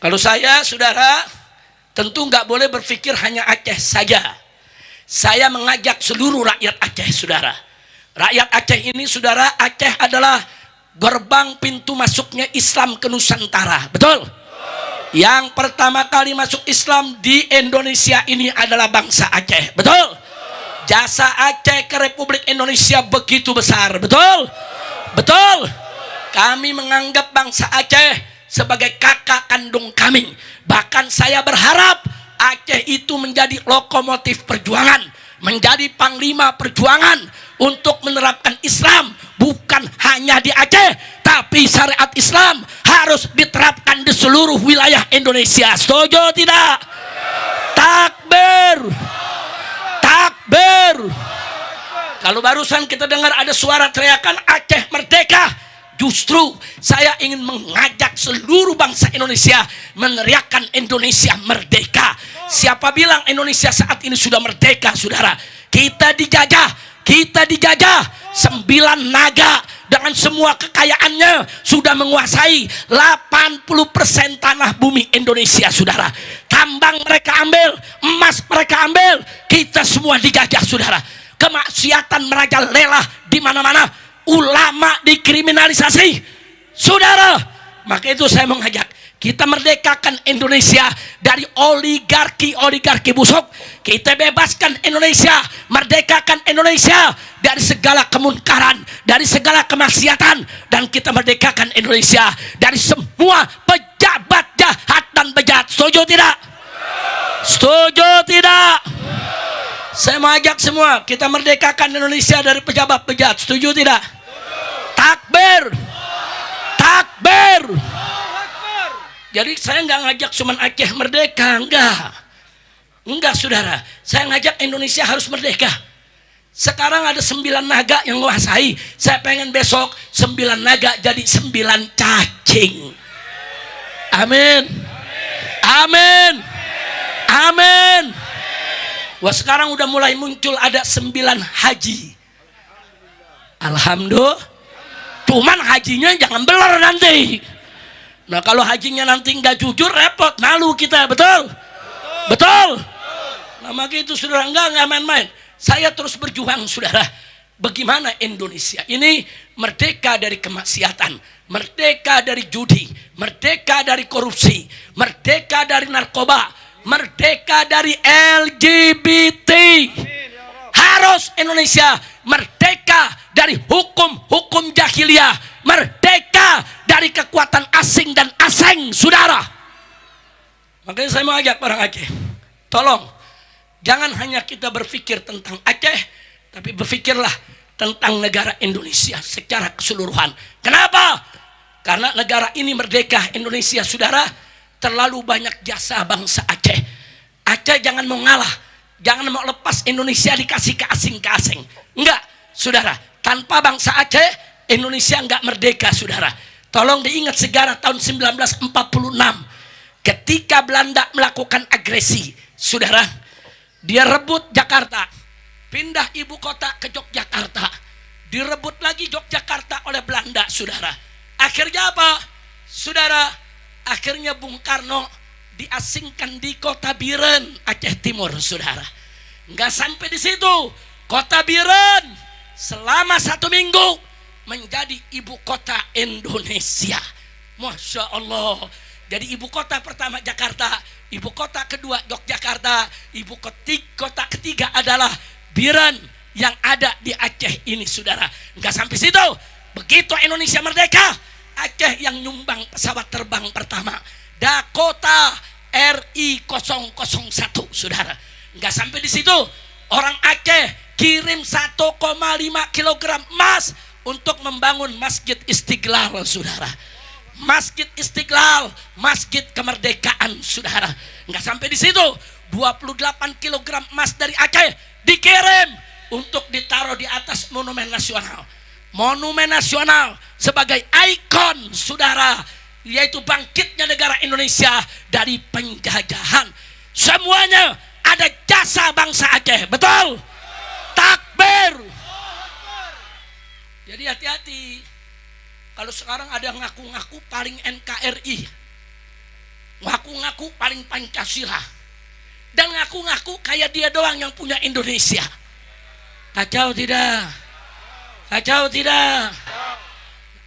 Kalau saya, saudara, tentu nggak boleh berpikir hanya Aceh saja. Saya mengajak seluruh rakyat Aceh, saudara. Rakyat Aceh ini, saudara, Aceh adalah gerbang pintu masuknya Islam ke Nusantara. Betul? Yang pertama kali masuk Islam di Indonesia ini adalah bangsa Aceh. Betul? Jasa Aceh ke Republik Indonesia begitu besar. Betul? Betul? Kami menganggap bangsa Aceh sebagai kakak kandung kami. Bahkan saya berharap Aceh itu menjadi lokomotif perjuangan, menjadi panglima perjuangan untuk menerapkan Islam, bukan hanya di Aceh, tapi syariat Islam harus diterapkan di seluruh wilayah Indonesia. Setuju tidak? Takbir. Takbir. Kalau barusan kita dengar ada suara teriakan Aceh Merdeka, justru saya ingin mengajak seluruh bangsa Indonesia meneriakkan Indonesia merdeka. Siapa bilang Indonesia saat ini sudah merdeka, saudara? Kita dijajah. 9 naga dengan semua kekayaannya sudah menguasai 80% tanah bumi Indonesia, saudara. Tambang mereka ambil, emas mereka ambil, kita semua dijajah, saudara. Kemaksiatan merajalela di mana-mana, ulama dikriminalisasi, saudara. Maka itu saya mengajak kita merdekakan Indonesia dari oligarki busuk. Kita bebaskan Indonesia, merdekakan Indonesia dari segala kemunkaran, dari segala kemaksiatan, dan kita merdekakan Indonesia dari semua pejabat jahat dan bejat. Setuju tidak? Setuju tidak? Saya mau ajak semua, kita merdekakan Indonesia dari pejabat bejat. Setuju tidak? Takbir. Takbir. Jadi saya nggak ngajak cuman Aceh merdeka, enggak, saudara. Saya ngajak Indonesia harus merdeka. Sekarang ada 9 naga yang menguasai. Saya pengen besok 9 naga jadi 9 cacing. Amin. Amin. Amin. Wah, sekarang udah mulai muncul ada 9 haji. Alhamdulillah. Cuman hajinya jangan beler nanti. Nah, kalau hajinya nanti nggak jujur, repot, malu kita. Betul? Betul? Nah, maka itu saudara, nggak main-main. Saya terus berjuang, saudara. Bagaimana Indonesia ini merdeka dari kemaksiatan, merdeka dari judi, merdeka dari korupsi, merdeka dari narkoba, merdeka dari LGBT. Harus Indonesia merdeka dari hukum jahiliyah, merdeka dari kekuatan asing dan asing, saudara. Makanya saya mau ajak orang Aceh, tolong jangan hanya kita berpikir tentang Aceh, tapi berpikirlah tentang negara Indonesia secara keseluruhan. Kenapa? Karena negara ini merdeka, Indonesia saudara, terlalu banyak jasa bangsa Aceh. Aceh jangan mau ngalah, jangan mau lepas Indonesia dikasih ke asing. Enggak, saudara, tanpa bangsa Aceh, Indonesia enggak merdeka, saudara. Tolong diingat sejarah tahun 1946, ketika Belanda melakukan agresi, saudara, dia rebut Jakarta, pindah ibu kota ke Yogyakarta, direbut lagi Yogyakarta oleh Belanda, saudara. Akhirnya apa, saudara? Akhirnya Bung Karno diasingkan di Kota Biren, Aceh Timur, saudara. Nggak sampai di situ, Kota Biren selama 1 minggu menjadi ibu kota Indonesia. Masya Allah. Jadi ibu kota pertama Jakarta, ibu kota kedua Yogyakarta, ibu kota ketiga adalah Biren yang ada di Aceh ini, saudara. Nggak sampai situ. Begitu Indonesia merdeka, Aceh yang nyumbang pesawat terbang pertama, Dakota RI-001, saudara. Nggak sampai di situ, orang Aceh kirim 1,5 kilogram emas untuk membangun Masjid Istiqlal, saudara. Masjid Istiqlal, Masjid Kemerdekaan, saudara. Nggak sampai di situ, 28 kilogram emas dari Aceh dikirim untuk ditaruh di atas Monumen Nasional. Monumen Nasional sebagai ikon, saudara, yaitu bangkitnya negara Indonesia dari penjajahan. Semuanya ada jasa bangsa Aceh, betul? Takbir. Jadi hati-hati. Kalau sekarang ada ngaku-ngaku paling NKRI, ngaku-ngaku paling Pancasila, dan ngaku-ngaku kayak dia doang yang punya Indonesia. Kacau tidak? Kacau tidak?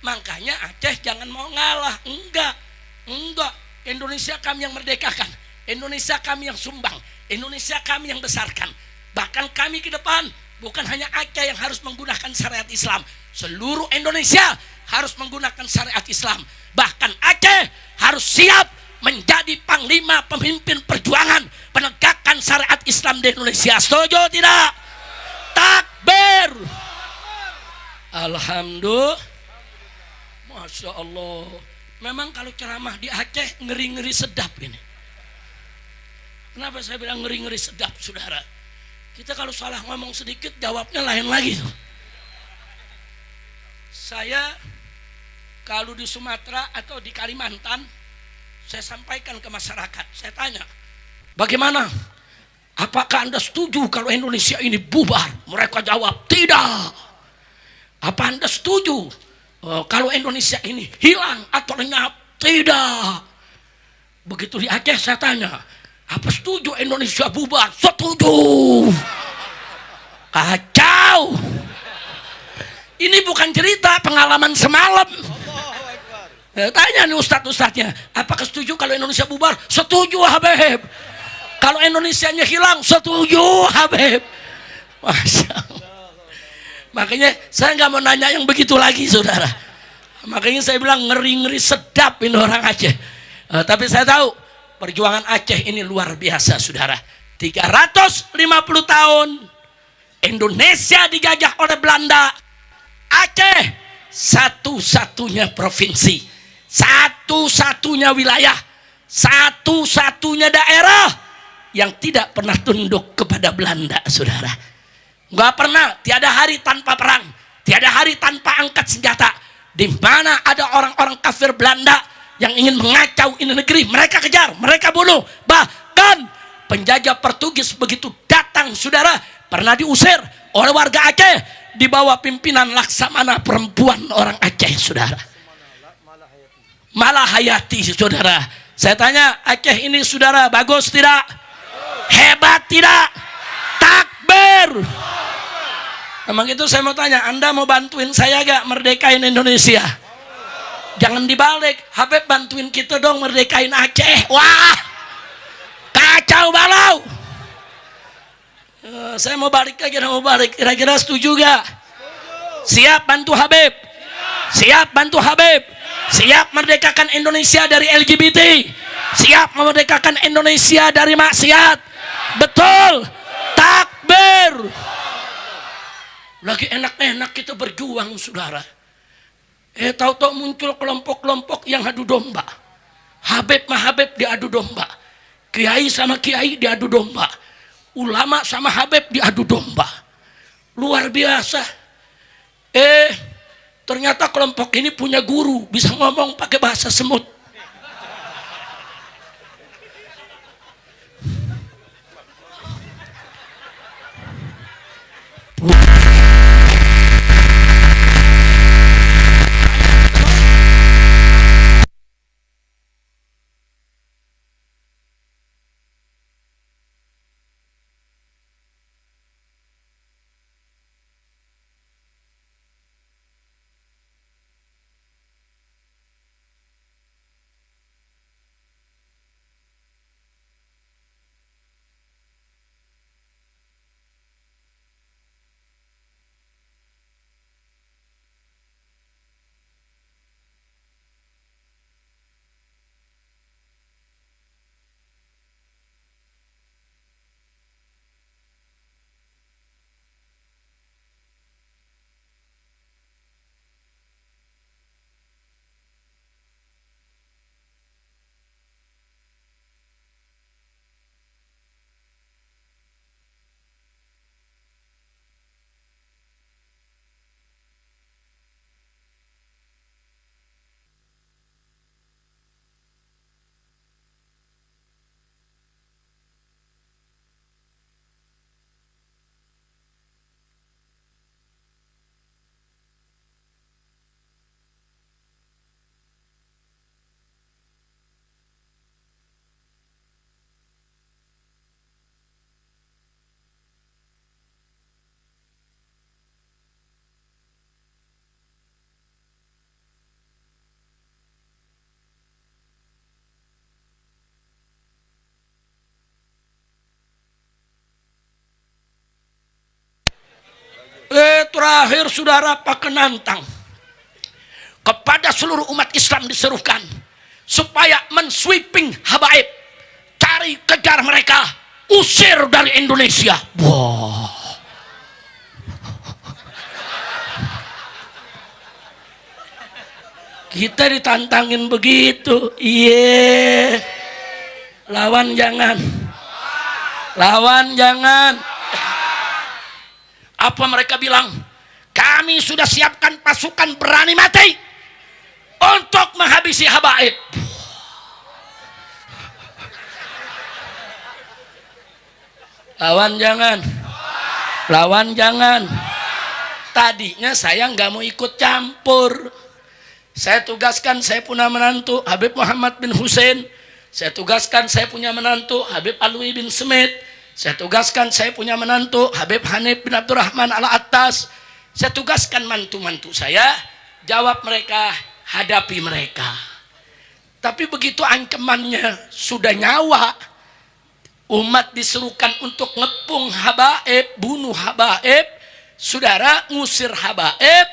Makanya Aceh jangan mau ngalah. Enggak. Indonesia kami yang merdekakan, Indonesia kami yang sumbang, Indonesia kami yang besarkan. Bahkan kami ke depan bukan hanya Aceh yang harus menggunakan syariat Islam, seluruh Indonesia harus menggunakan syariat Islam. Bahkan Aceh harus siap menjadi panglima pemimpin perjuangan penegakan syariat Islam di Indonesia. Setuju tidak? Takbir. Alhamdulillah. Masya Allah. Memang kalau ceramah di Aceh ngeri-ngeri sedap ini. Kenapa saya bilang ngeri-ngeri sedap, saudara? Kita kalau salah ngomong sedikit jawabnya lain lagi. Saya kalau di Sumatera atau di Kalimantan, saya sampaikan ke masyarakat, saya tanya, bagaimana? Apakah Anda setuju kalau Indonesia ini bubar? Mereka jawab, tidak. Apa Anda setuju kalau Indonesia ini hilang atau lenyap? Tidak. Begitu di Aceh saya tanya, apa setuju Indonesia bubar? Setuju. Kacau. Ini bukan cerita pengalaman semalam. Tanya nih ustadz-ustadznya, apakah setuju kalau Indonesia bubar? Setuju, Habib. Kalau Indonesianya hilang, setuju, Habib. Masya Allah. Makanya saya nggak mau nanya yang begitu lagi, saudara. Makanya saya bilang ngeri-ngeri sedap ini orang Aceh. Tapi saya tahu perjuangan Aceh ini luar biasa, saudara. 350 tahun Indonesia dijajah oleh Belanda. Aceh satu-satunya provinsi, satu-satunya wilayah, satu-satunya daerah yang tidak pernah tunduk kepada Belanda, saudara. Nggak pernah, tiada hari tanpa perang, tiada hari tanpa angkat senjata. Di mana ada orang-orang kafir Belanda yang ingin mengacau ini negeri, mereka kejar, mereka bunuh. Bahkan penjajah Portugis begitu datang, saudara, pernah diusir oleh warga Aceh di bawah pimpinan Laksamana, perempuan orang Aceh, saudara. Malahayati, saudara. Saya tanya, Aceh ini, saudara, bagus tidak? Hebat tidak? Takbir. Emang itu saya mau tanya, Anda mau bantuin saya gak merdekain Indonesia? Jangan dibalik, Habib bantuin kita dong merdekain Aceh. Wah, kacau balau. Saya mau balik lagi, mau balik. Kira-kira setuju gak? Siap bantu Habib? Siap bantu Habib? Siap merdekakan Indonesia dari LGBT? Siap memerdekakan Indonesia dari maksiat? Betul. Takbir. Lagi enak-enak kita berjuang, saudara. Tahu-tahu muncul kelompok-kelompok yang adu domba. Habib sama Habib diadu domba. Kiai sama Kiai diadu domba. Ulama sama Habib diadu domba. Luar biasa. Ternyata kelompok ini punya guru, bisa ngomong pakai bahasa semut. Terakhir saudara, Pak Kenantang, kepada seluruh umat Islam diserukan supaya mensweeping habaib, cari kejar mereka, usir dari Indonesia. Wah, kita ditantangin begitu. Iya, lawan jangan, lawan jangan. Apa mereka bilang? Kami sudah siapkan pasukan berani mati untuk menghabisi habaib. Lawan jangan, lawan jangan. Tadinya saya nggak mau ikut campur. Saya tugaskan saya punya menantu Habib Muhammad bin Hussein. Saya tugaskan saya punya menantu Habib Alwi bin Smith. Saya tugaskan saya punya menantu Habib Hanif bin Abdurrahman Al-Attas. Saya tugaskan mantu-mantu saya, jawab mereka, hadapi mereka. Tapi begitu ancamannya sudah nyawa, umat diserukan untuk ngepung habaib, bunuh habaib, saudara, ngusir habaib,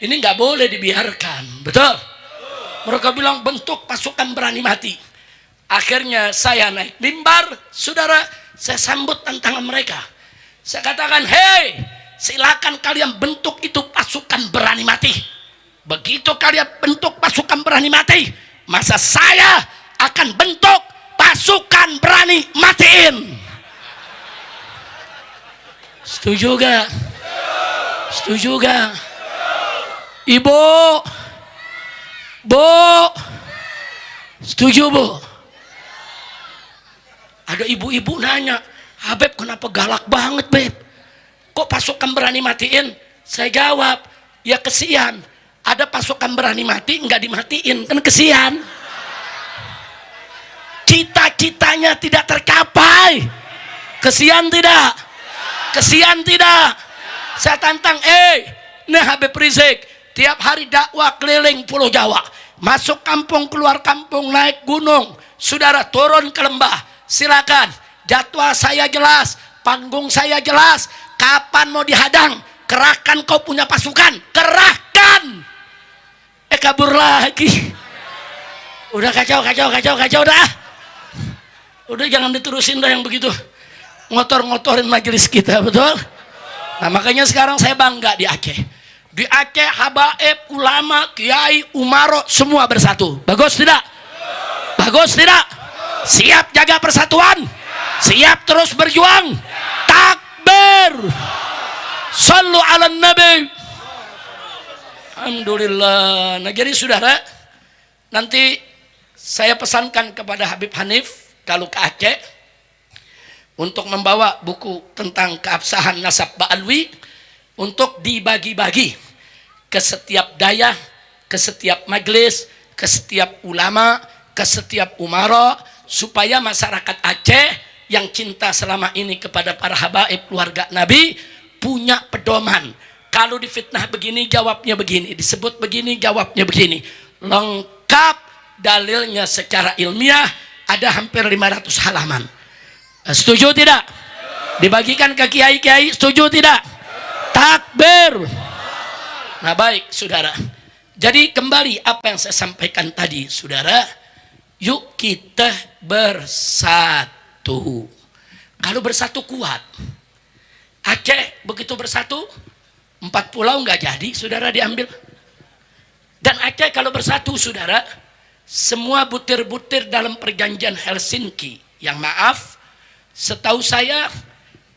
ini nggak boleh dibiarkan. Betul? Mereka bilang bentuk pasukan berani mati. Akhirnya saya naik mimbar, saudara, saya sambut tantangan mereka. Saya katakan, hei, silakan kalian bentuk itu pasukan berani mati. Begitu kalian bentuk pasukan berani mati, masa saya akan bentuk pasukan berani matiin. Setuju gak? Setuju gak? Ibu, Bu, setuju Bu? Ada ibu-ibu nanya, Habib kenapa galak banget Beb? Kok pasukan berani matiin? Saya jawab, ya kesian. Ada pasukan berani mati nggak dimatiin, kan kesian. Cita-citanya tidak tercapai. Kesian tidak? Kesian tidak? Saya tantang, nih Habib Rizik, tiap hari dakwah keliling Pulau Jawa, masuk kampung, keluar kampung, naik gunung, saudara turun ke lembah. Silakan, jadwal saya jelas, panggung saya jelas. Kapan mau dihadang? Kerahkan kau punya pasukan, kerahkan. Kabur lagi. Udah kacau dah. Udah jangan diterusin dah yang begitu. Ngotor-ngotorin majelis kita, betul? Nah, makanya sekarang saya bangga di Aceh. Di Aceh habaib, ulama, kiai, umaro semua bersatu. Bagus tidak? Bagus tidak? Siap jaga persatuan? Siap terus berjuang? Takbir. Sallu ala nabi. Alhamdulillah. Nah, jadi saudara, nanti saya pesankan kepada Habib Hanif kalau ke Aceh untuk membawa buku tentang keabsahan nasab Ba'alwi untuk dibagi-bagi ke setiap dayah, ke setiap majelis, ke setiap ulama, ke setiap umara, supaya masyarakat Aceh yang cinta selama ini kepada para habaib keluarga Nabi punya pedoman. Kalau difitnah begini jawabnya begini, disebut begini jawabnya begini. Lengkap dalilnya secara ilmiah, ada hampir 500 halaman. Setuju tidak? Dibagikan ke kiai-kiai, setuju tidak? Takbir. Nah, baik saudara. Jadi kembali apa yang saya sampaikan tadi, saudara. Yuk kita bersatu. Kalau bersatu kuat. Aceh begitu bersatu, 4 pulau nggak jadi, saudara, diambil. Dan Aceh kalau bersatu, saudara, semua butir-butir dalam perjanjian Helsinki, yang maaf, setahu saya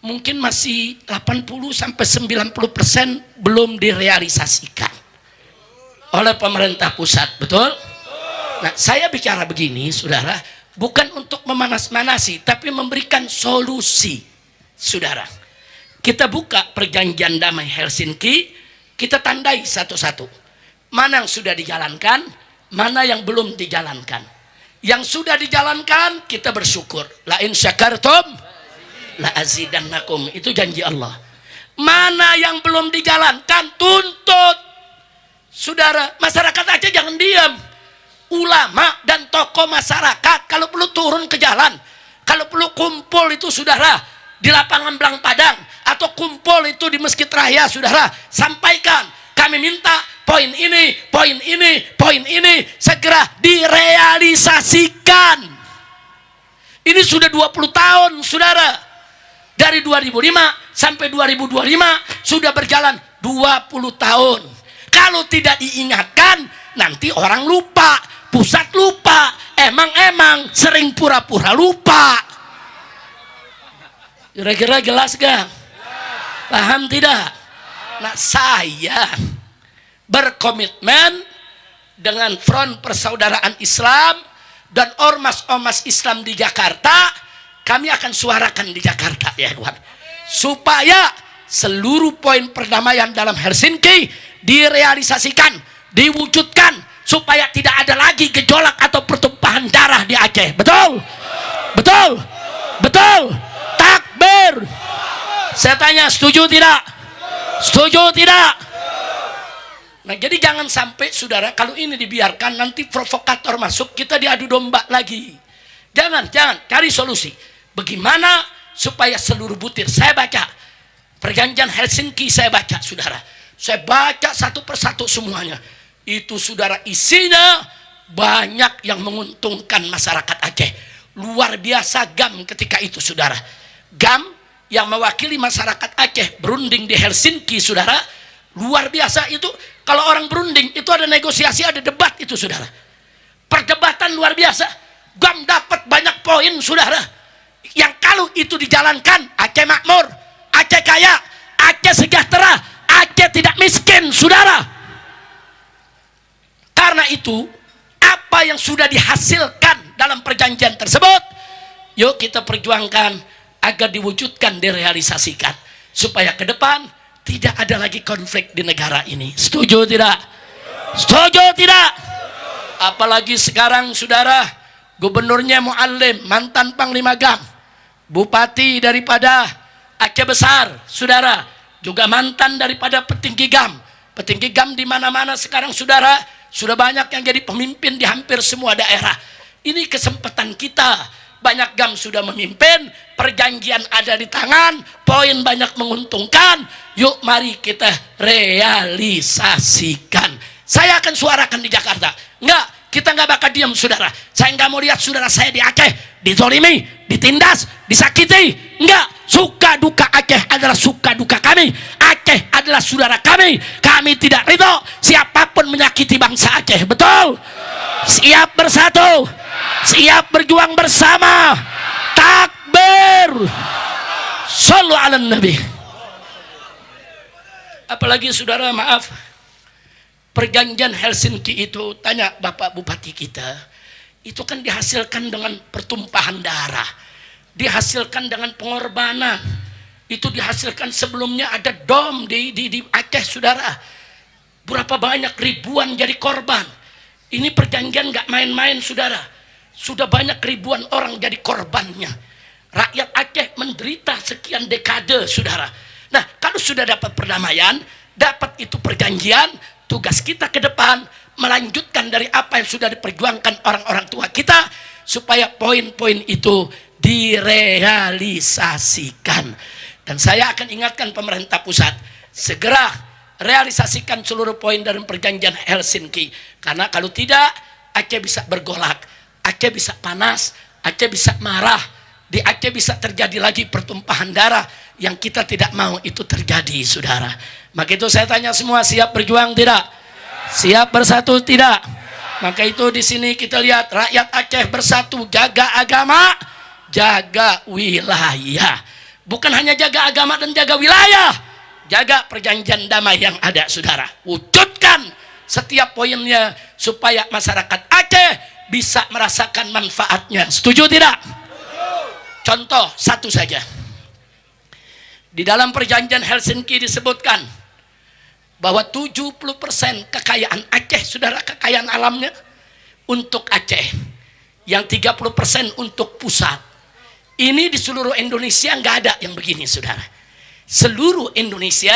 mungkin masih 80-90% belum direalisasikan oleh pemerintah pusat, betul? Nah, saya bicara begini, saudara, bukan untuk memanas-manasi, tapi memberikan solusi, saudara. Kita buka perjanjian damai Helsinki, kita tandai satu-satu. Mana yang sudah dijalankan, mana yang belum dijalankan. Yang sudah dijalankan, kita bersyukur. La in syakartum, la azidannakum. Itu janji Allah. Mana yang belum dijalankan, tuntut. Saudara, masyarakat Aceh jangan diam. Ulama dan tokoh masyarakat, kalau perlu turun ke jalan. Kalau perlu kumpul itu, saudara, di lapangan Belang Padang. Atau kumpul itu di Masjid Raya, saudara, sampaikan, kami minta poin ini, poin ini, poin ini segera direalisasikan. Ini sudah 20 tahun, saudara. Dari 2005 sampai 2025 sudah berjalan 20 tahun. Kalau tidak diingatkan, nanti orang lupa, pusat lupa, emang sering pura-pura lupa. Kira-kira jelas gak? Paham tidak? Nah, saya berkomitmen dengan Front Persaudaraan Islam dan ormas-ormas Islam di Jakarta. Kami akan suarakan di Jakarta, ya kawan, supaya seluruh poin perdamaian dalam Helsinki direalisasikan, diwujudkan, supaya tidak ada lagi gejolak atau pertumpahan darah di Aceh. Betul? Betul? Betul? Takbir. Saya tanya, setuju tidak? Setuju tidak? Nah, jadi jangan sampai, saudara, kalau ini dibiarkan nanti provokator masuk, kita diadu domba lagi. Jangan, cari solusi. Bagaimana supaya seluruh butir, saya baca perjanjian Helsinki, saya baca, saudara. Saya baca satu persatu semuanya. Itu, saudara, isinya banyak yang menguntungkan masyarakat Aceh. Luar biasa GAM ketika itu, saudara. GAM yang mewakili masyarakat Aceh berunding di Helsinki, saudara, luar biasa itu. Kalau orang berunding itu ada negosiasi, ada debat itu, saudara. Perdebatan luar biasa. GAM dapat banyak poin, saudara, yang kalau itu dijalankan, Aceh makmur, Aceh kaya, Aceh sejahtera, Aceh tidak miskin, saudara. Karena itu, apa yang sudah dihasilkan dalam perjanjian tersebut, yuk kita perjuangkan agar diwujudkan, direalisasikan, supaya ke depan tidak ada lagi konflik di negara ini. Setuju tidak? Setuju tidak? Apalagi sekarang, saudara, gubernurnya Muallim, mantan Panglima GAM, bupati daripada Aceh Besar, saudara, juga mantan daripada petinggi GAM. Petinggi GAM di mana-mana sekarang, saudara, sudah banyak yang jadi pemimpin di hampir semua daerah. Ini kesempatan kita. Banyak GAM sudah memimpin, perjanjian ada di tangan, poin banyak menguntungkan. Yuk mari kita realisasikan. Saya akan suarakan di Jakarta. Enggak, kita enggak bakal diam, saudara. Saya enggak mau lihat saudara saya di Aceh ditolimi, ditindas, disakiti. Enggak, Suka duka Aceh adalah suka duka kami. Aceh adalah saudara kami. Kami tidak ridho siapapun menyakiti bangsa Aceh. Betul? Siap bersatu, siap berjuang bersama. Takbir. Shallu ala Nabi. Apalagi saudara, maaf, perjanjian Helsinki itu, tanya Bapak Bupati kita, itu kan dihasilkan dengan pertumpahan darah, dihasilkan dengan pengorbanan. Itu dihasilkan sebelumnya ada dom di Aceh, saudara. Berapa banyak ribuan jadi korban. Ini perjanjian gak main-main, saudara. Sudah banyak ribuan orang jadi korbannya. Rakyat Aceh menderita sekian dekade, saudara. Nah, kalau sudah dapat perdamaian, dapat itu perjanjian, tugas kita ke depan melanjutkan dari apa yang sudah diperjuangkan orang-orang tua kita, supaya poin-poin itu direalisasikan. Dan saya akan ingatkan pemerintah pusat, segera realisasikan seluruh poin dari perjanjian Helsinki. Karena kalau tidak, Aceh bisa bergolak, Aceh bisa panas, Aceh bisa marah, di Aceh bisa terjadi lagi pertumpahan darah yang kita tidak mau itu terjadi, saudara. Maka itu saya tanya semua, siap berjuang tidak? Siap bersatu tidak? Maka itu di sini kita lihat rakyat Aceh bersatu, jaga agama, jaga wilayah. Bukan hanya jaga agama dan jaga wilayah, jaga perjanjian damai yang ada, saudara. Wujudkan setiap poinnya supaya masyarakat Aceh bisa merasakan manfaatnya. Setuju tidak? Contoh satu saja. Di dalam perjanjian Helsinki disebutkan bahwa 70% kekayaan Aceh, saudara, kekayaan alamnya untuk Aceh, yang 30% untuk pusat. Ini di seluruh Indonesia nggak ada yang begini, saudara. Seluruh Indonesia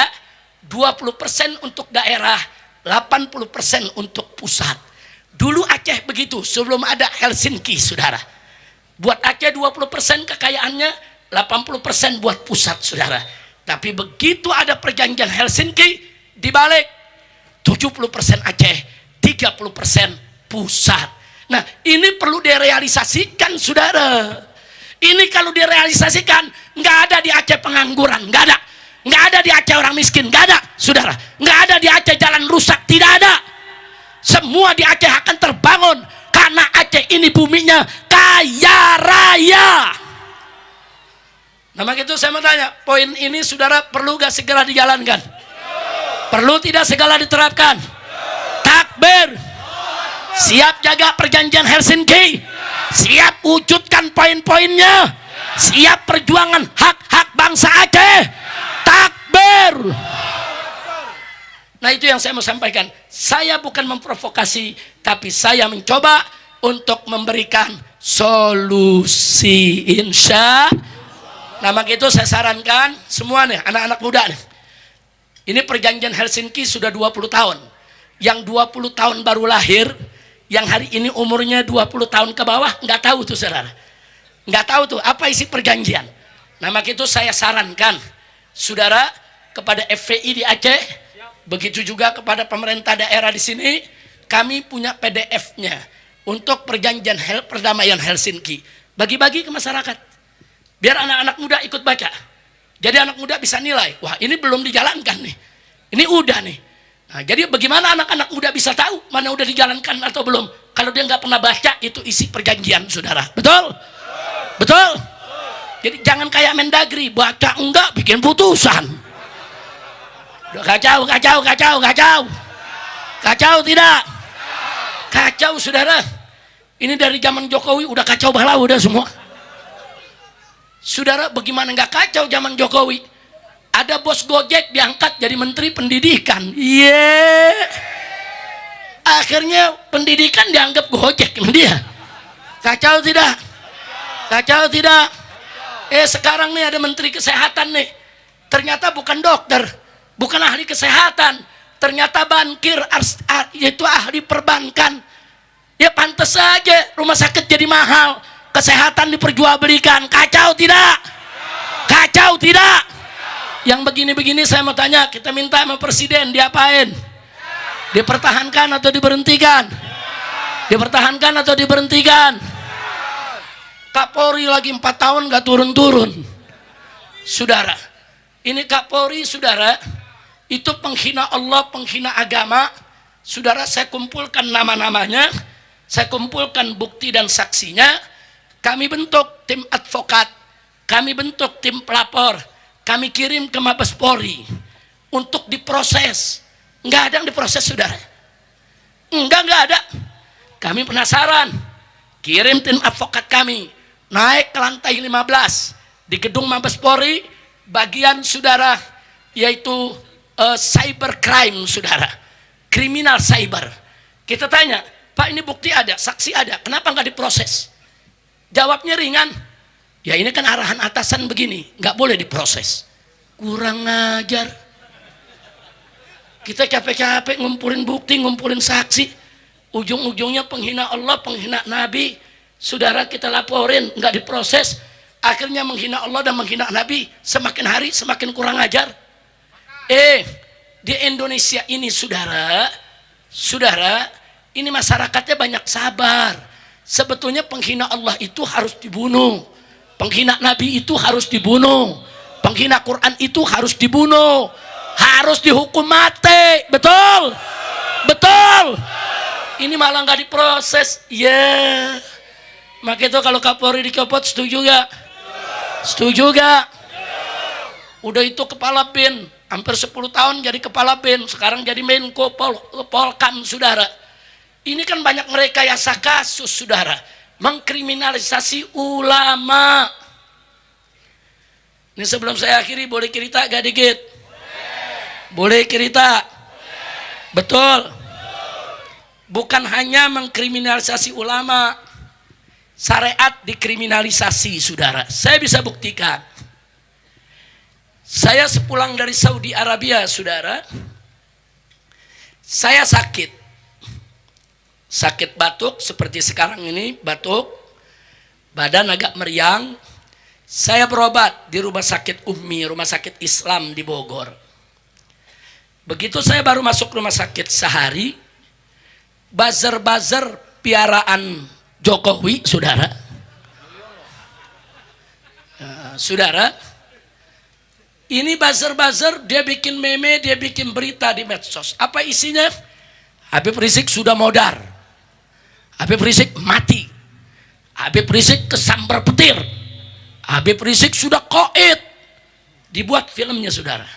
20% untuk daerah, 80% untuk pusat. Dulu Aceh begitu sebelum ada Helsinki, saudara. Buat Aceh 20% kekayaannya, 80% buat pusat, saudara. Tapi begitu ada perjanjian Helsinki, dibalik 70% Aceh, 30% pusat. Nah, ini perlu direalisasikan, saudara. Ini kalau direalisasikan, nggak ada di Aceh pengangguran, nggak ada. Nggak ada di Aceh orang miskin, nggak ada, saudara. Nggak ada di Aceh jalan rusak, tidak ada. Semua di Aceh akan terbangun karena Aceh ini buminya kaya raya. Nah, maka itu saya mau tanya, poin ini saudara perlu gak segera dijalankan? Perlu tidak segera diterapkan? Takbir. Siap jaga perjanjian Helsinki, siap wujudkan poin-poinnya, siap perjuangan hak-hak bangsa Aceh. Takbir. Nah, itu yang saya mau sampaikan. Saya bukan memprovokasi, tapi saya mencoba untuk memberikan solusi, insya. Nah, maka itu saya sarankan semua nih, anak-anak muda nih. Ini perjanjian Helsinki sudah 20 tahun. Yang 20 tahun baru lahir, yang hari ini umurnya 20 tahun ke bawah, nggak tahu tuh, saudara. Nggak tahu tuh apa isi perjanjian. Nah, maka itu saya sarankan, saudara, kepada FPI di Aceh, begitu juga kepada pemerintah daerah di sini, kami punya PDF-nya untuk perjanjian perdamaian Helsinki. Bagi-bagi ke masyarakat. Biar anak-anak muda ikut baca. Jadi anak muda bisa nilai, wah ini belum dijalankan nih. Ini udah nih. Nah, jadi bagaimana anak-anak muda bisa tahu mana udah dijalankan atau belum? Kalau dia nggak pernah baca itu isi perjanjian, saudara. Betul? Betul? Jadi jangan kayak Mendagri, baca enggak bikin putusan. Kacau, kacau, kacau, kacau. Kacau tidak? Kacau, saudara. Ini dari zaman Jokowi udah kacau balau udah semua. Saudara, bagaimana nggak kacau zaman Jokowi? Ada bos Gojek diangkat jadi menteri pendidikan. Akhirnya pendidikan dianggap Gojek dia. Kacau tidak? Kacau tidak? Sekarang nih ada menteri kesehatan nih. Ternyata bukan dokter, bukan ahli kesehatan. Ternyata bankir, yaitu ahli perbankan. Ya pantas saja rumah sakit jadi mahal. Kesehatan diperjualbelikan. Kacau tidak? Kacau tidak? Yang begini-begini saya mau tanya, kita minta sama presiden, diapain? Dipertahankan atau diberhentikan? Dipertahankan atau diberhentikan? Kapolri lagi 4 tahun gak turun-turun. Saudara, ini Kapolri, saudara, itu penghina Allah, penghina agama. Saudara, saya kumpulkan nama-namanya, saya kumpulkan bukti dan saksinya. Kami bentuk tim advokat, kami bentuk tim pelapor, kami kirim ke Mabes Polri untuk diproses. Nggak ada yang diproses, saudara. Nggak ada. Kami penasaran, kirim tim advokat kami, naik ke lantai 15 di gedung Mabes Polri, bagian saudara, yaitu cybercrime, saudara, kriminal cyber. Kita tanya, Pak, ini bukti ada, saksi ada, kenapa nggak diproses? Jawabnya ringan, ya ini kan arahan atasan begini, nggak boleh diproses. Kurang ajar. Kita capek-capek ngumpulin bukti, ngumpulin saksi, ujung-ujungnya penghina Allah, penghina Nabi. Saudara, kita laporin, nggak diproses, akhirnya menghina Allah dan menghina Nabi, semakin hari semakin kurang ajar. Di Indonesia ini, saudara, ini masyarakatnya banyak sabar. Sebetulnya penghina Allah itu harus dibunuh, penghina Nabi itu harus dibunuh, penghina Quran itu harus dibunuh, harus dihukum mati. Betul, betul. Ini malah nggak diproses. Ya, maka itu kalau Kapolri dicopot, setuju gak? Setuju gak? Udah itu kepala BIN, hampir 10 tahun jadi kepala BIN, sekarang jadi Menko Polkam, saudara. Ini kan banyak merekayasa kasus, saudara, mengkriminalisasi ulama. Ini sebelum saya akhiri, boleh cerita gak dikit? Boleh cerita? Betul. Bukan hanya mengkriminalisasi ulama, syariat dikriminalisasi, saudara. Saya bisa buktikan. Saya sepulang dari Saudi Arabia, saudara, saya sakit batuk seperti sekarang ini, batuk, badan agak meriang. Saya berobat di rumah sakit Ummi, rumah sakit Islam di Bogor. Begitu saya baru masuk rumah sakit sehari, buzzer-buzzer piaraan Jokowi, saudara, saudara, ini buzzer-buzzer, dia bikin meme, dia bikin berita di medsos. Apa isinya? Habib Rizik sudah modar, Habib Rizik mati, Habib Rizik kesambar petir, Habib Rizik sudah koid. Dibuat filmnya, saudara.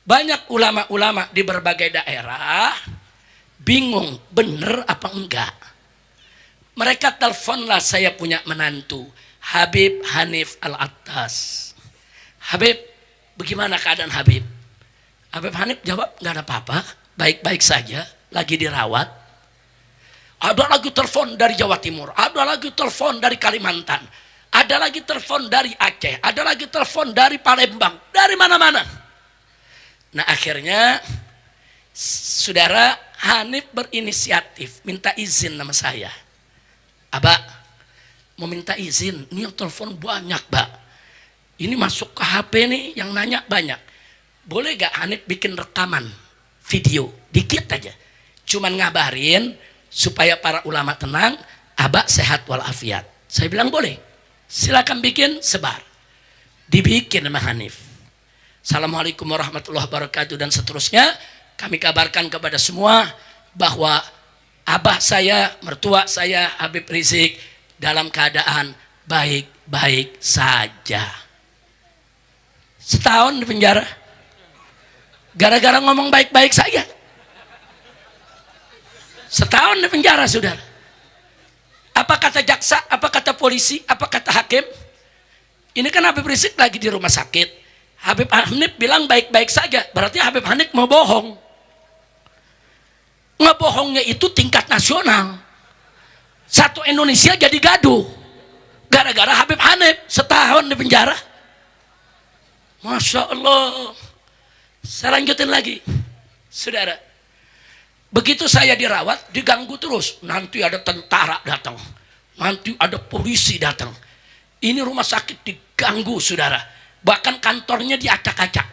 Banyak ulama-ulama di berbagai daerah bingung bener apa enggak. Mereka teleponlah saya punya menantu, Habib Hanif Al-Attas. Habib, bagaimana keadaan Habib? Habib Hanif jawab, nggak ada apa-apa, baik-baik saja, lagi dirawat. Ada lagi telepon dari Jawa Timur, ada lagi telepon dari Kalimantan, ada lagi telepon dari Aceh, ada lagi telepon dari Palembang, dari mana-mana. Nah, akhirnya saudara, Hanif berinisiatif minta izin nama saya. Abah, mau minta izin, ini yang telepon banyak, Mbak. Ini masuk ke HP nih, yang nanya banyak. Boleh gak Hanif bikin rekaman video dikit aja, cuman ngabarin supaya para ulama tenang, Abah sehat walafiat. Saya bilang boleh, silakan bikin, sebar. Dibikin sama Hanif. Assalamualaikum warahmatullahi wabarakatuh dan seterusnya. Kami kabarkan kepada semua bahwa abah saya, mertua saya, Habib Rizik dalam keadaan baik-baik saja. Setahun di penjara gara-gara ngomong baik-baik saja. Setahun di penjara, saudara. Apa kata jaksa, apa kata polisi, apa kata hakim? Ini kan Habib Rizik lagi di rumah sakit. Habib Hanif bilang baik-baik saja, berarti Habib Hanif mau bohong. Ngebohongnya itu tingkat nasional. Satu Indonesia jadi gaduh gara-gara Habib Hanif setahun di penjara. Masya Allah. Saya lanjutin lagi, saudara. Begitu saya dirawat, diganggu terus. Nanti ada tentara datang, nanti ada polisi datang. Ini rumah sakit diganggu, saudara. Bahkan kantornya diacak-acak,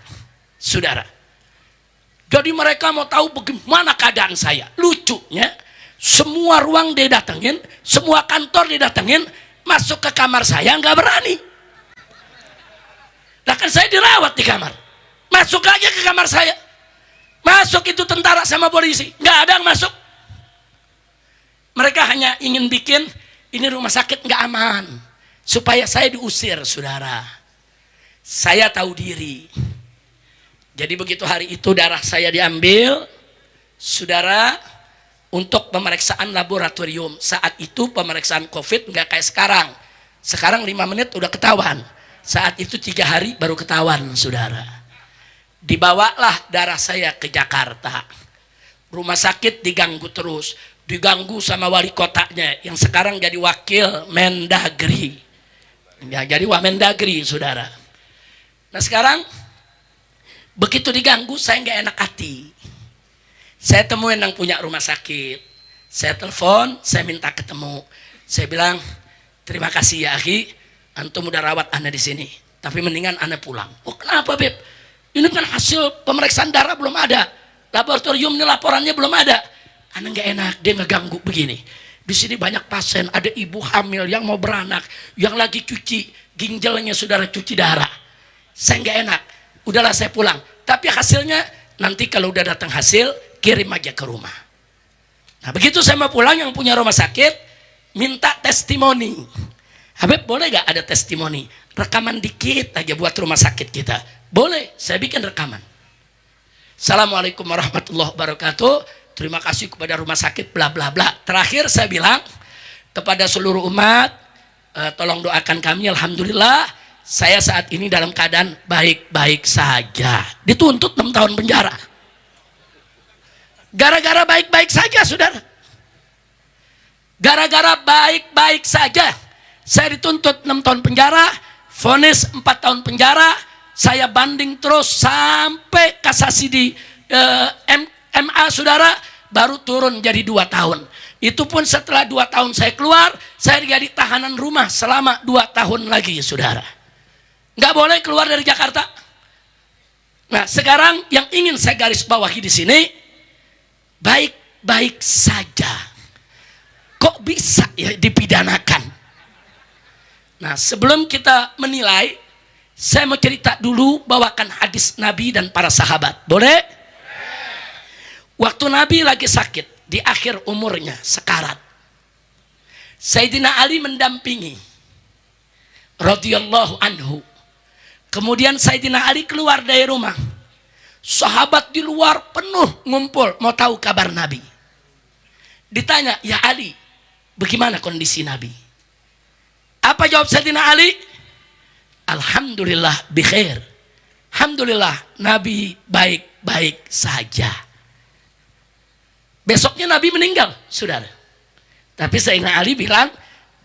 saudara. Jadi mereka mau tahu bagaimana keadaan saya. Lucunya, semua ruang didatengin, semua kantor didatengin, masuk ke kamar saya nggak berani. Nah, Bahkan saya dirawat di kamar. Masuk aja ke kamar saya. Masuk itu tentara sama polisi. Nggak ada yang masuk. Mereka hanya ingin bikin ini rumah sakit nggak aman. Supaya saya diusir, saudara. Saya tahu diri. Jadi begitu hari itu darah saya diambil, saudara, untuk pemeriksaan laboratorium. Saat itu pemeriksaan COVID nggak kayak sekarang. Sekarang 5 menit udah ketahuan. Saat itu 3 hari baru ketahuan, saudara. Dibawalah darah saya ke Jakarta. Rumah sakit diganggu terus. Diganggu sama wali kotanya yang sekarang jadi wakil Mendagri. Ya, jadi Wamendagri, saudara. Nah sekarang begitu diganggu saya nggak enak hati. Saya temuin yang punya rumah sakit. Saya telepon, saya minta ketemu. Saya bilang, terima kasih ya akhi, antum udah rawat Anda di sini. Tapi mendingan Anda pulang. Oh kenapa Beb? Ini kan hasil pemeriksaan darah belum ada. Laboratorium ini laporannya belum ada. Anda nggak enak, dia ngeganggu begini. Di sini banyak pasien, ada ibu hamil yang mau beranak, yang lagi cuci ginjalnya, saudara, cuci darah. Saya nggak enak, udahlah saya pulang. Tapi hasilnya nanti kalau udah datang hasil, kirim aja ke rumah. Nah begitu saya mau pulang, yang punya rumah sakit minta testimoni. Habib boleh gak ada testimoni? Rekaman dikit aja buat rumah sakit kita. Boleh, saya bikin rekaman. Assalamualaikum warahmatullahi wabarakatuh. Terima kasih kepada rumah sakit bla bla bla. Terakhir saya bilang kepada seluruh umat, tolong doakan kami. Alhamdulillah saya saat ini dalam keadaan baik-baik saja. Dituntut 6 tahun penjara. Gara-gara baik-baik saja, saudara. Gara-gara baik-baik saja saya dituntut 6 tahun penjara, vonis 4 tahun penjara. Saya banding terus sampai kasasi di MA, saudara, baru turun jadi 2 tahun. Itu pun setelah 2 tahun saya keluar, saya jadi tahanan rumah selama 2 tahun lagi, saudara. Nggak boleh keluar dari Jakarta. Nah sekarang yang ingin saya garis bawahi di sini, baik-baik saja. Kok bisa ya dipidanakan? Nah sebelum kita menilai, saya mau cerita dulu, bawakan hadis Nabi dan para sahabat. Boleh? Waktu Nabi lagi sakit, di akhir umurnya, sekarat. Sayyidina Ali mendampingi, radhiyallahu anhu. Kemudian Sayyidina Ali keluar dari rumah. Sahabat di luar penuh ngumpul, mau tahu kabar Nabi. Ditanya, ya Ali, bagaimana kondisi Nabi? Apa jawab Sayyidina Ali? Alhamdulillah bikhair. Alhamdulillah Nabi baik-baik saja. Besoknya Nabi meninggal, saudara. Tapi Sayyidina Ali bilang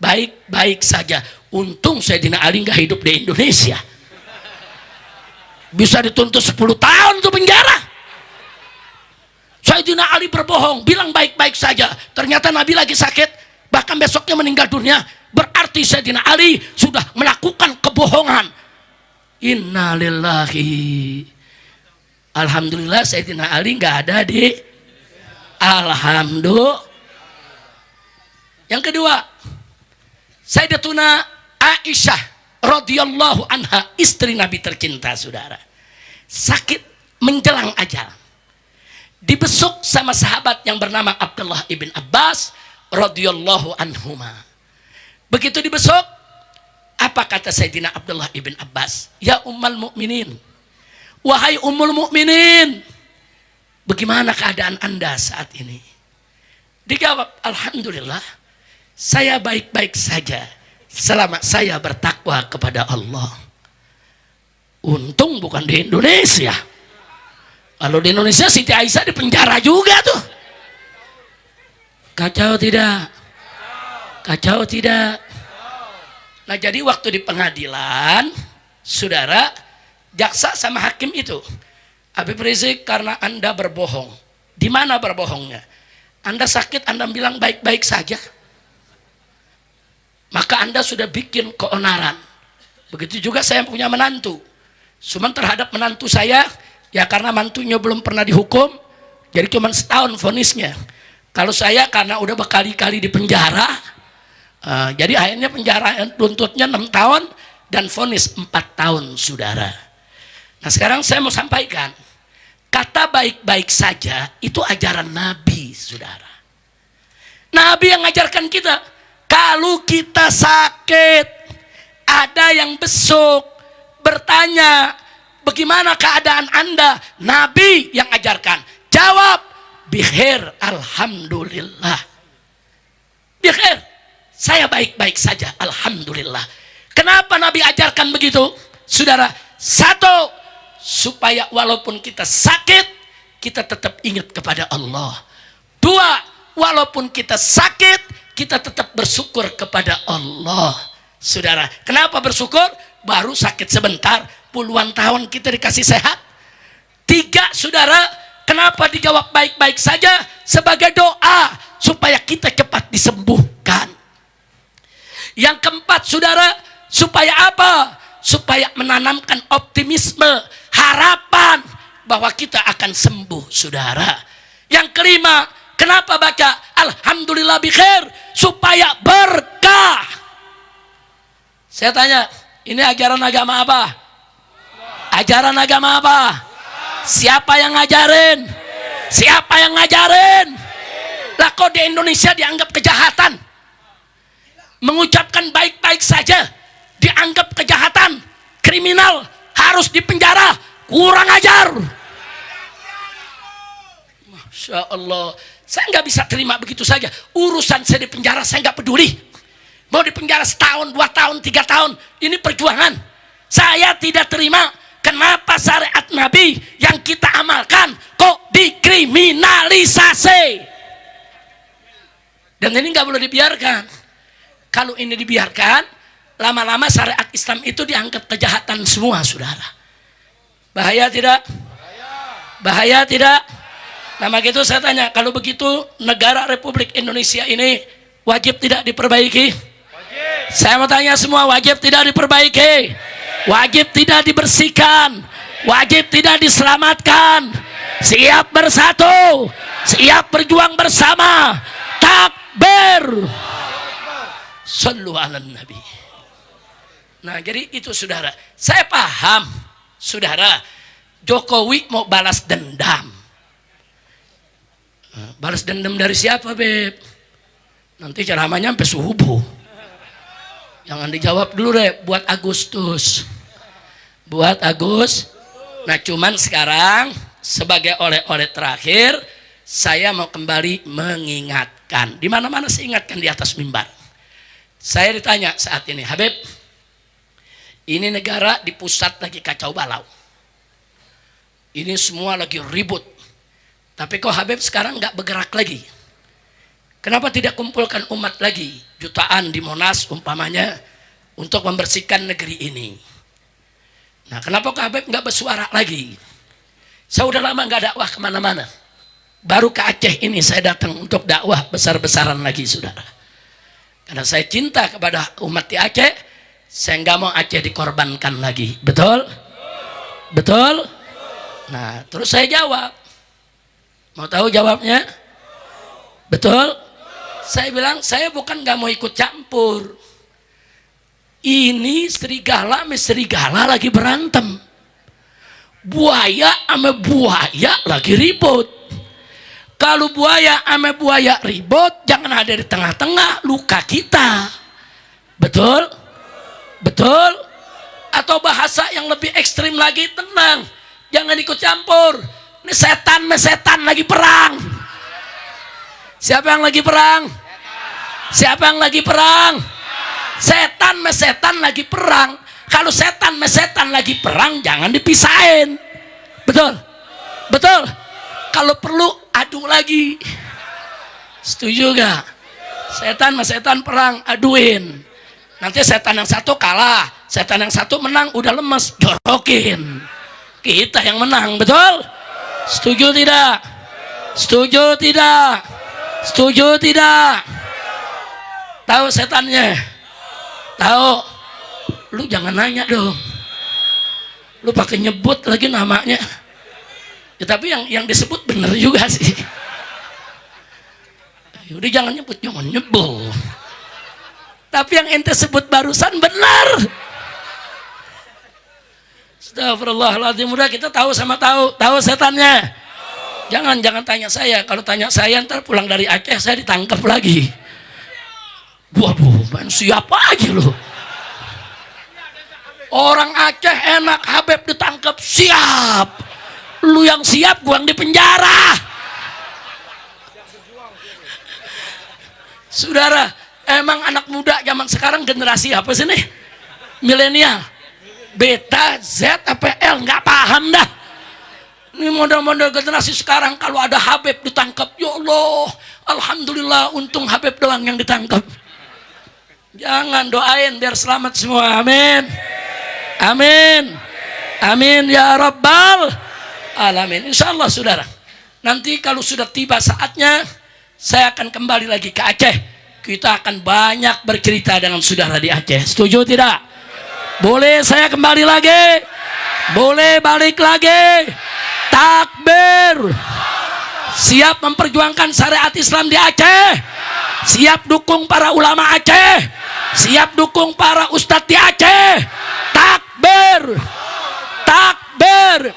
baik-baik saja. Untung Sayyidina Ali nggak hidup di Indonesia. Bisa dituntut 10 tahun tuh penjara. Sayyidina Ali berbohong, bilang baik-baik saja. Ternyata Nabi lagi sakit, bahkan besoknya meninggal dunia. Berarti Sayyidina Ali sudah melakukan kebohongan. Innalillahi. Alhamdulillah Sayyidina Ali nggak ada di. Alhamdulillah. Yang kedua, Sayyidatuna Aisyah radhiyallahu anha, istri Nabi tercinta, saudara, sakit menjelang ajal, dibesuk sama sahabat yang bernama Abdullah ibn Abbas radhiyallahu anhuma. Begitu dibesuk, apa kata Sayyidina Abdullah ibn Abbas? Ya ummul mukminin, wahai ummul mukminin, bagaimana keadaan Anda saat ini? Dijawab, alhamdulillah, saya baik-baik saja selama saya bertakwa kepada Allah. Untung bukan di Indonesia. Kalau di Indonesia Siti Aisyah di penjara juga tuh. Kacau tidak? Kacau tidak? Nah jadi waktu di pengadilan, saudara, jaksa sama hakim itu, Habib Rizik, karena Anda berbohong. Di mana berbohongnya? Anda sakit, Anda bilang baik-baik saja. Maka Anda sudah bikin keonaran. Begitu juga saya punya menantu. Cuma terhadap menantu saya, ya karena mantunya belum pernah dihukum, jadi cuma setahun vonisnya. Kalau saya karena udah berkali-kali di penjara, jadi akhirnya penjara tuntutnya 6 tahun dan vonis 4 tahun, saudara. Nah sekarang saya mau sampaikan, kata baik-baik saja itu ajaran Nabi, saudara. Nabi yang ngajarkan kita, kalau kita sakit, ada yang besuk, bertanya, bagaimana keadaan Anda? Nabi yang ajarkan, jawab, bikhair, alhamdulillah. Bikhair, saya baik-baik saja, alhamdulillah. Kenapa Nabi ajarkan begitu? Saudara, satu, supaya walaupun kita sakit, kita tetap ingat kepada Allah. Dua, walaupun kita sakit, kita tetap bersyukur kepada Allah. Saudara, kenapa bersyukur? Baru sakit sebentar, puluhan tahun kita dikasih sehat. Tiga, saudara, kenapa dijawab baik-baik saja? Sebagai doa, supaya kita cepat disembuhkan. Yang keempat, saudara, supaya apa? Supaya menanamkan optimisme, harapan bahwa kita akan sembuh, saudara. Yang kelima, kenapa baca alhamdulillah bikhair? Supaya berkah. Saya tanya, ini ajaran agama apa? Ajaran agama apa? Siapa yang ngajarin? Siapa yang ngajarin? Lah kok di Indonesia dianggap kejahatan? Mengucapkan baik-baik saja dianggap kejahatan, kriminal, harus dipenjara, kurang ajar. Masya Allah, saya nggak bisa terima begitu saja. Urusan saya di penjara saya nggak peduli. Mau di penjara setahun, 2 tahun, 3 tahun, ini perjuangan. Saya tidak terima. Kenapa syariat Nabi yang kita amalkan kok dikriminalisasi? Dan ini nggak boleh dibiarkan. Kalau ini dibiarkan, lama-lama syariat Islam itu dianggap kejahatan semua, saudara. Bahaya tidak? Bahaya tidak? Nah begitu saya tanya, kalau begitu negara Republik Indonesia ini wajib tidak diperbaiki? Wajib. Saya mau tanya semua, wajib tidak diperbaiki? Wajib tidak dibersihkan? Wajib tidak diselamatkan? Siap bersatu? Siap berjuang bersama? Takbir! Sallu ala Nabi. Nah jadi itu saudara, saya paham saudara, Jokowi mau balas dendam. Balas dendam dari siapa, Beb? Nanti ceramahnya sampai subuh. Jangan dijawab dulu deh, buat Agustus. Buat Agus. Nah cuman sekarang sebagai oleh-oleh terakhir, saya mau kembali mengingatkan. Di mana-mana saya ingatkan di atas mimbar. Saya ditanya saat ini, Habib, ini negara di pusat lagi kacau balau. Ini semua lagi ribut. Tapi kok Habib sekarang nggak bergerak lagi? Kenapa tidak kumpulkan umat lagi? Jutaan di Monas umpamanya untuk membersihkan negeri ini. Nah kenapa kok Habib nggak bersuara lagi? Saya udah lama nggak dakwah kemana-mana. Baru ke Aceh ini saya datang untuk dakwah besar-besaran lagi, saudara. Karena saya cinta kepada umat di Aceh, saya nggak mau Aceh dikorbankan lagi. Betul? Betul? Nah, terus saya jawab. Mau tahu jawabnya? Betul? Saya bilang, saya bukan nggak mau ikut campur. Ini serigala sama serigala lagi berantem. Buaya sama buaya lagi ribut. Kalau buaya sama buaya ribut, jangan ada di tengah-tengah, luka kita. Betul? Betul? Atau bahasa yang lebih ekstrim lagi, tenang, jangan ikut campur. Ini setan sama setan lagi perang. Siapa yang lagi perang? Siapa yang lagi perang? Setan sama setan lagi perang. Kalau setan sama setan lagi perang, jangan dipisahin. Betul? Betul? Kalau perlu adu lagi. Setuju gak? Setan sama setan perang, aduin. Nanti setan yang satu kalah, setan yang satu menang, udah lemes, jorokin. Kita yang menang, betul? Setuju tidak? Setuju tidak? Setuju tidak? Tahu setannya? Tahu? Lu jangan nanya dong. Lu pakai nyebut lagi namanya. Ya, tapi yang disebut bener juga sih. Udah jangan nyebut, jangan nyebut. Tapi yang ente sebut barusan benar. Astagfirullahaladzim. Udah kita tahu sama tahu setannya. Jangan tanya saya. Kalau tanya saya ntar pulang dari Aceh saya ditangkap lagi. Waduh, main siapa aja lo? Orang Aceh enak, Habib ditangkap siap. Lu yang siap, gua yang di penjara. Saudara, emang anak muda zaman sekarang generasi apa sih nih? Milenial, beta, Z, apa L, nggak paham dah. Ini model-model generasi sekarang kalau ada Habib ditangkap, ya Allah, alhamdulillah, untung Habib doang yang ditangkap. Jangan, doain biar selamat semua, amin, amin, amin ya Rabbal alamin. Insya Allah saudara, nanti kalau sudah tiba saatnya, saya akan kembali lagi ke Aceh. Kita akan banyak bercerita dengan saudara di Aceh. Setuju tidak? Boleh saya kembali lagi? Boleh balik lagi? Takbir. Siap memperjuangkan syariat Islam di Aceh. Siap dukung para ulama Aceh. Siap dukung para ustadz di Aceh. Takbir. Takbir.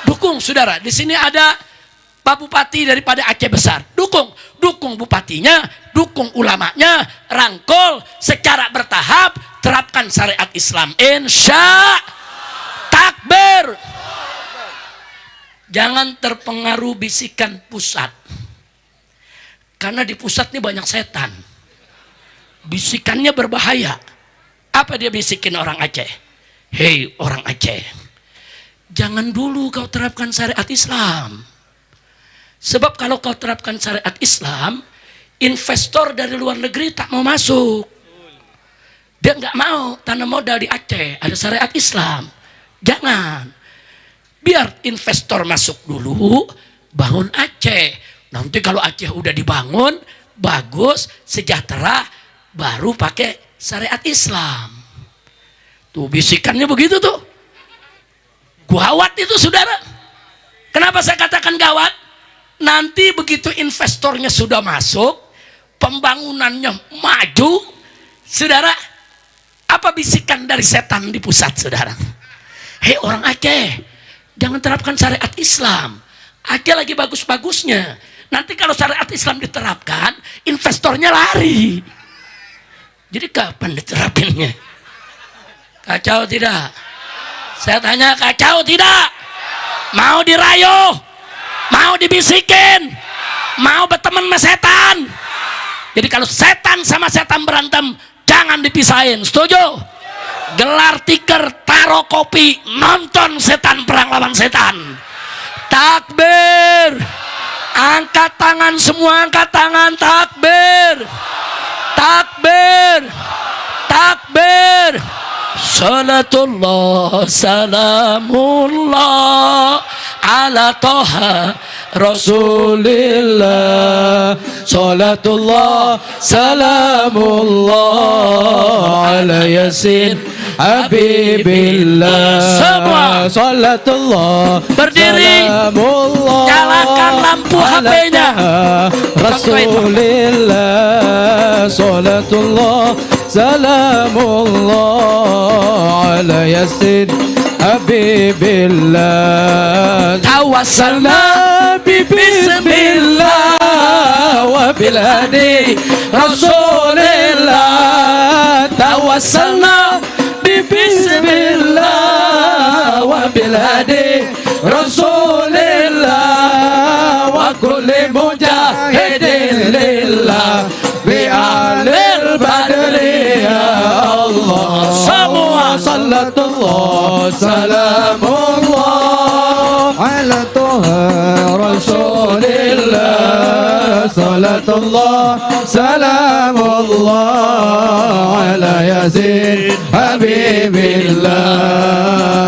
Dukung saudara. Di sini ada Pak Bupati daripada Aceh Besar. Dukung bupatinya, dukung ulamanya, rangkul secara bertahap, terapkan syariat Islam. Insya takbir. Jangan terpengaruh bisikan pusat. Karena di pusat ini banyak setan. Bisikannya berbahaya. Apa dia bisikin orang Aceh? Hei orang Aceh, jangan dulu kau terapkan syariat Islam. Sebab kalau kau terapkan syariat Islam, investor dari luar negeri tak mau masuk. Dia nggak mau tanam modal di Aceh, ada syariat Islam. Jangan. Biar investor masuk dulu, bangun Aceh. Nanti kalau Aceh udah dibangun, bagus, sejahtera, baru pakai syariat Islam. Tuh bisikannya begitu tuh. Gawat itu saudara. Kenapa saya katakan gawat? Nanti begitu investornya sudah masuk, pembangunannya maju, saudara, apa bisikan dari setan di pusat saudara? Hei orang Aceh, jangan terapkan syariat Islam. Aceh lagi bagus-bagusnya. Nanti kalau syariat Islam diterapkan, investornya lari. Jadi kapan diterapinnya? Kacau tidak? Saya tanya, kacau tidak? Mau dirayu? Mau dibisikin? Mau berteman sama setan? Jadi kalau setan sama setan berantem, jangan dipisahin. Setuju? Gelar tikar, taruh kopi, nonton setan perang lawan setan. Takbir. Angkat tangan semua, angkat tangan. Takbir. Takbir. Takbir. Salatullah salamullah ala Toha Rasulillah. Salatullah salamullah ala Yasin Habibillah. Semua salatullah berdiri, nyalakan lampu HP-nya. Rasulillah. Salatullah salamullah ala Yasin Habibillah. Tawassalna bismillah wa bil hadi Rasulillah. Tawassalna bismillah wa bil hadi Rasulillah wa kulli mujahidin lillah bi alil badri ya Allah. Semua salatullah salamullah ala Toha Rasulillah. Salatullah salamullah ala Yasin Habibillah.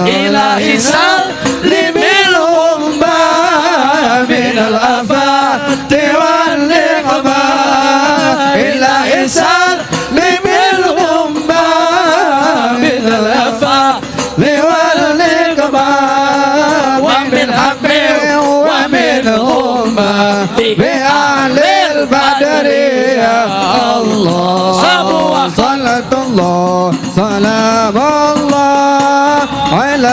Ilahi salimil ummah min al-afati wal niqmah. Ilahi salimil ummah min al-afati wal niqmah. Wa min haqqi wa min ummah bi alil badri ya Allah. Salatullah salamullah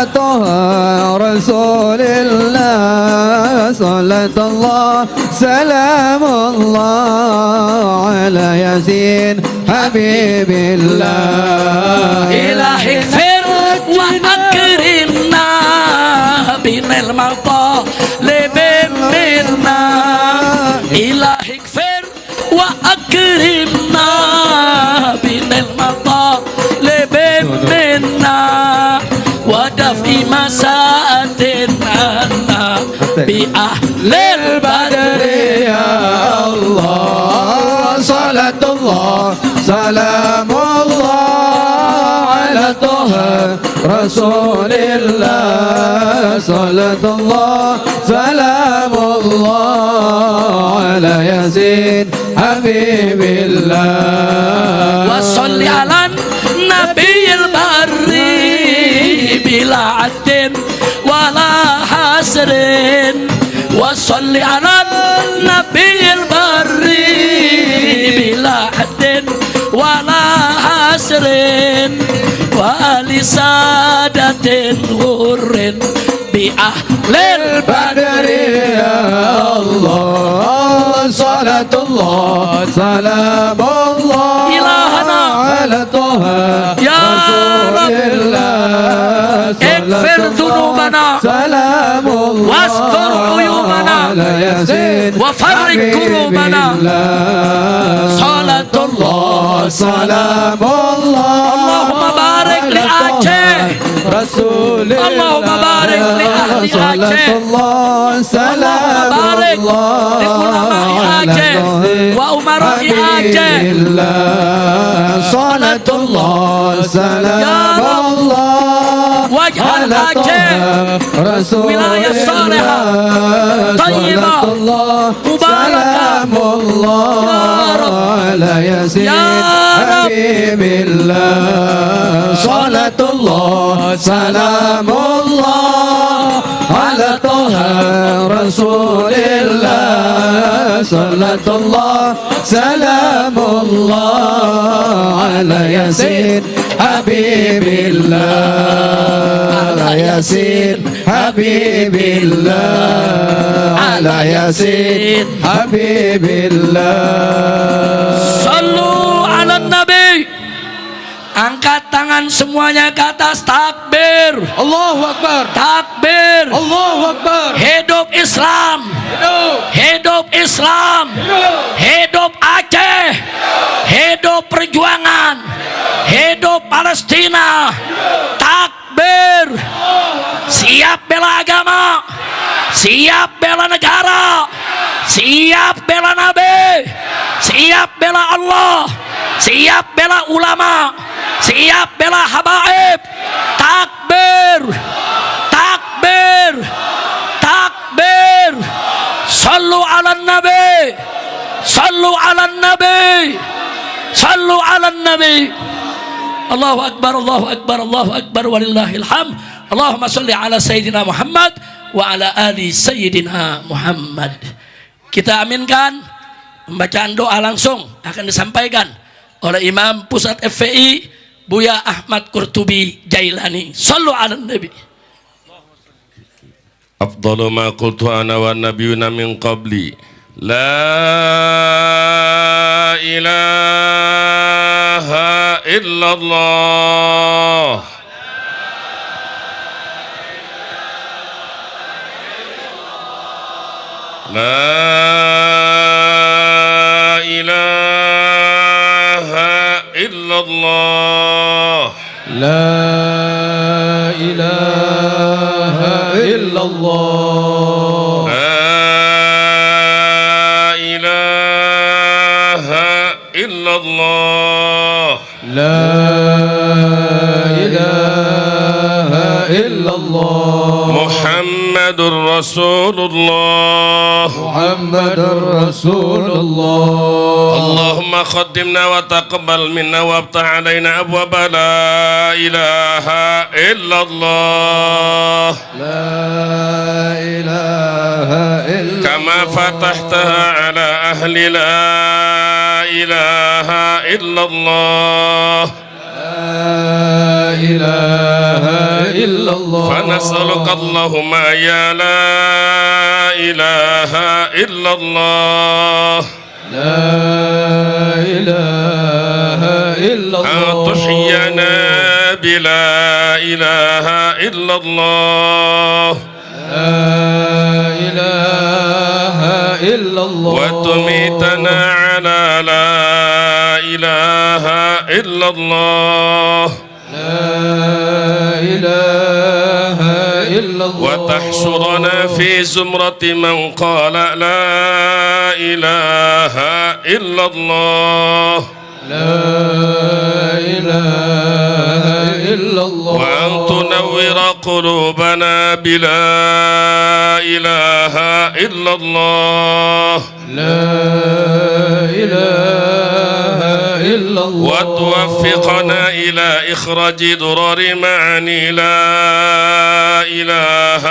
على طه رسول الله صلاة الله سلام الله على ياسين حبيب الله إلهي اغفر وأكرمنا بالمطالب منا إلهي اغفر وأكرمنا بالمطالب منا ودفع مساءتنا بأهل البدر يا الله صلاة الله سلام الله على طه رسول الله صلاة الله سلام الله على ياسين حبيب الله وصل على النبي البري بلا عد ولا حسر وصل على النبي البري بلا حد ولا حسر وآل سادة غر بأهل البدر يا الله صلاة الله سلام الله إلهنا على طه يا رسول رب الله اغفر ذنوبنا سلام الله واستر عيوبنا على ياسين وفرج كروبنا صلاة الله سلام الله اللهم بارك لأجه رسول اللهم بارك لأهل أجه الله سلام بارك لعلماء أجه وأمراء أجه صلاة الله سلام الله واجعل أجه رسول ولاية صالحة طيبة مباركة سلام الله على ياسين حبيب الله صلاة الله سلام الله على طه رسول الله صلاة الله سلام الله على ياسين حبيب الله على ياسين حبيب الله على ياسين حبيب الله Sallu ala Nabi. Angkat tangan semuanya ke atas, takbir. Allahu Akbar, Takbir. Allahu Akbar. Hidup Islam. Hidup Islam. Hidup Aceh. Hidup perjuangan. Hidup Palestina. Takbir. Siap bela agama. Siap bela negara. Siap bela Nabi. Siap bela Allah. Siap bela ulama. Siap bela habaib. Takbir. Takbir. Takbir. Sallu ala Nabi. Sallu ala Nabi. Sallu ala Nabi. Allahu Akbar, Allahu Akbar, Allahu Akbar, walillahil hamd. Allahumma salli ala Sayyidina Muhammad wa ala ali Sayyidina Muhammad. Kita aminkan. Pembacaan doa langsung akan disampaikan oleh Imam Pusat FPI Buya Ahmad Qurtubi Jailani. Sallu ala Nabi. Afdalu ma qultu ana wa nabiyuna min qabli la ilaha illallah la ilaha illallah La ilaha illallah La ilaha illallah La ilaha illallah Muhammadur Rasulullah Muhammadur Rasulullah Allahumma khaddimna wa taqabbal minna wa aftah alaina abwaba la ilaha illallah La ilaha illallah kama fatahtaha ala ahli la ilaha illallah La إله إلا الله فنسألك اللهم يا لا إله إلا الله لا إله إلا الله أن تحيينا بلا إله إلا الله لا إله إلا الله وتميتنا على لا إله إلا الله لا إله إلا الله وتحشرنا في زمرة من قال لا إله إلا الله لا إله إلا الله وأن تنور قلوبنا بلا إله إلا الله لا إله إلا الله وتوفقنا إلى إخراج درر معاني لا إله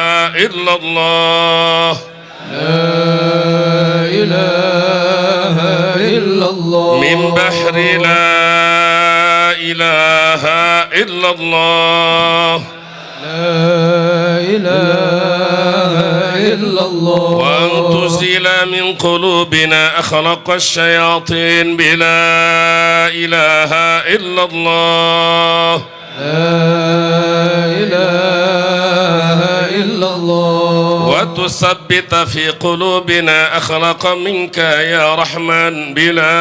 إلا الله لا إله إلا الله من بحر لا إله إلا الله لا إله إلا الله وأن تزيل من قلوبنا أخلاق الشياطين بلا إله إلا الله لا إله إلا الله وتثبت في قلوبنا أخلاق منك يا رحمن بلا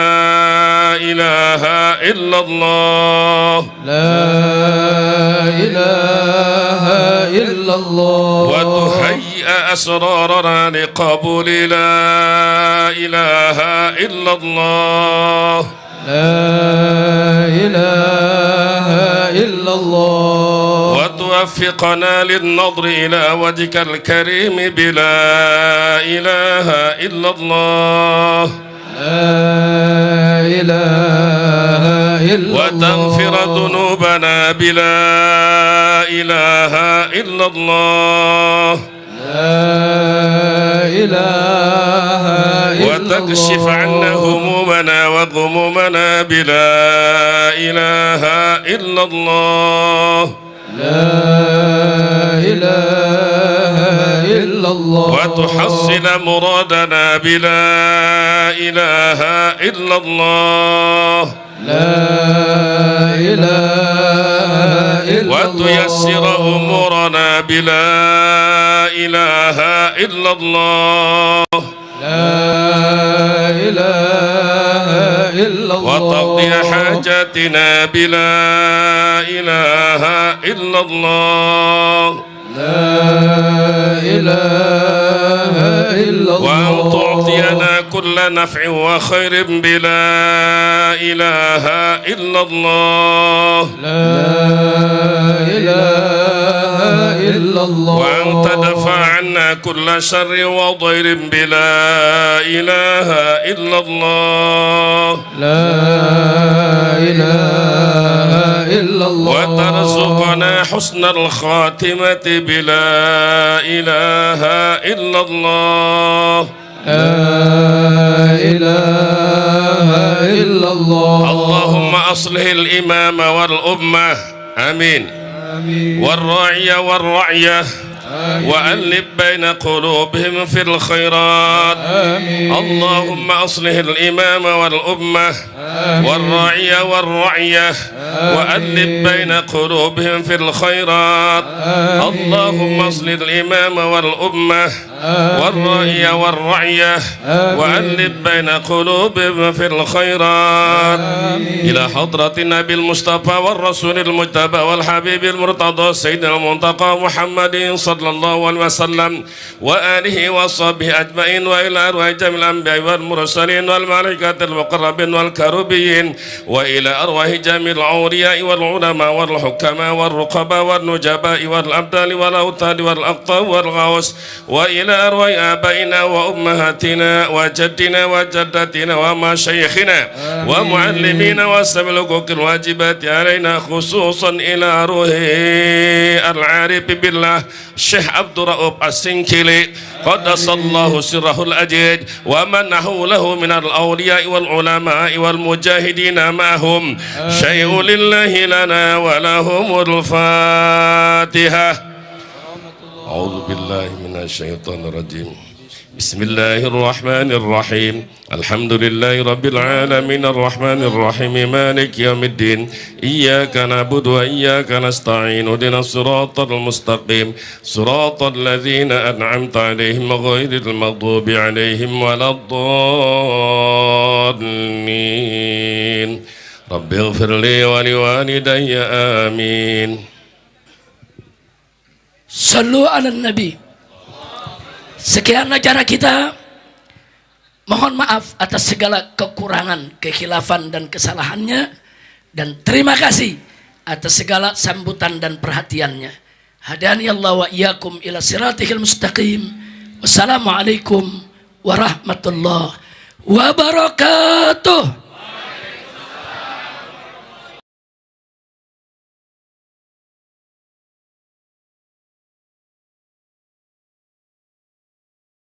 إله إلا الله لا إله إلا الله وتهيئ أسرارنا لقبول لا إله إلا الله لا إله إلا الله وتوفقنا للنظر إلى وجهك الكريم بلا إله إلا الله لا إله إلا الله وتغفر ذنوبنا بلا إله إلا الله لا إله إلا الله وتكشف عنا همومنا وغمومنا بلا إله إلا الله لا إله إلا الله وتحصل مرادنا بلا إله إلا الله لا إله إلا الله وتيسر أمورنا بلا إله إلا الله لا إله إلا الله وتقضي حاجاتنا بلا إله إلا الله لا إله إلا الله وأن تعطينا كل نفع وخير بلا إله إلا الله لا إله إلا الله وأن تدفع عنا كل شر وضير بلا إله إلا الله لا إله إلا الله وترزقنا حسن الخاتمة بلا إله إلا الله لا إله إلا الله اللهم أصلح الإمام والأمة آمين آمين والراعي والرعية وألف بين قلوبهم في الخيرات آمين اللهم أصلح الإمام والأمة والراعي والرعية وألف بين قلوبهم في الخيرات اللهم أصلح الإمام والأمة والراعي والرعية وألف بين قلوبهم في الخيرات إلى حضرة النبي المصطفى والرسول المجتبى والحبيب المرتضى سيدنا المنتقى محمد صلى الله عليه وسلم وآله وصحبه أجمعين وإلى أرواح جميع الأنبياء والمرسلين والملائكة المقربين والكروبيين وإلى أرواح جميع الأولياء والعلماء والحكماء والرقباء والنجباء والأبدال والأوتاد والأقطاب والغوث وإلى إلى أرواح آبائنا وأمهاتنا وجدنا وجدتنا ومشايخنا ومعلمين وسبلكوك الواجبات علينا خصوصا إلى روح العارف بالله الشيخ عبد الرؤوف السنكلي قدس الله سره الأجيد ومنه له من الأولياء والعلماء والمجاهدين معهم شيء لله لنا ولهم الفاتحة. أعوذ بالله من الشيطان الرجيم. بسم الله الرحمن الرحيم. الحمد لله رب العالمين الرحمن الرحيم مالك يوم الدين إياك نعبد وإياك نستعين اهدنا الصراط المستقيم صراط الذين أنعمت عليهم غير المغضوب عليهم ولا الضالين. رب اغفر لي ولوالدي آمين. Sallu ala Nabi. Sekian acara kita. Mohon maaf atas segala kekurangan, kekhilafan dan kesalahannya, dan terima kasih atas segala sambutan dan perhatiannya. Hadani Allah wa iyyakum ila siratil mustaqim. Wassalamualaikum warahmatullahi wabarakatuh.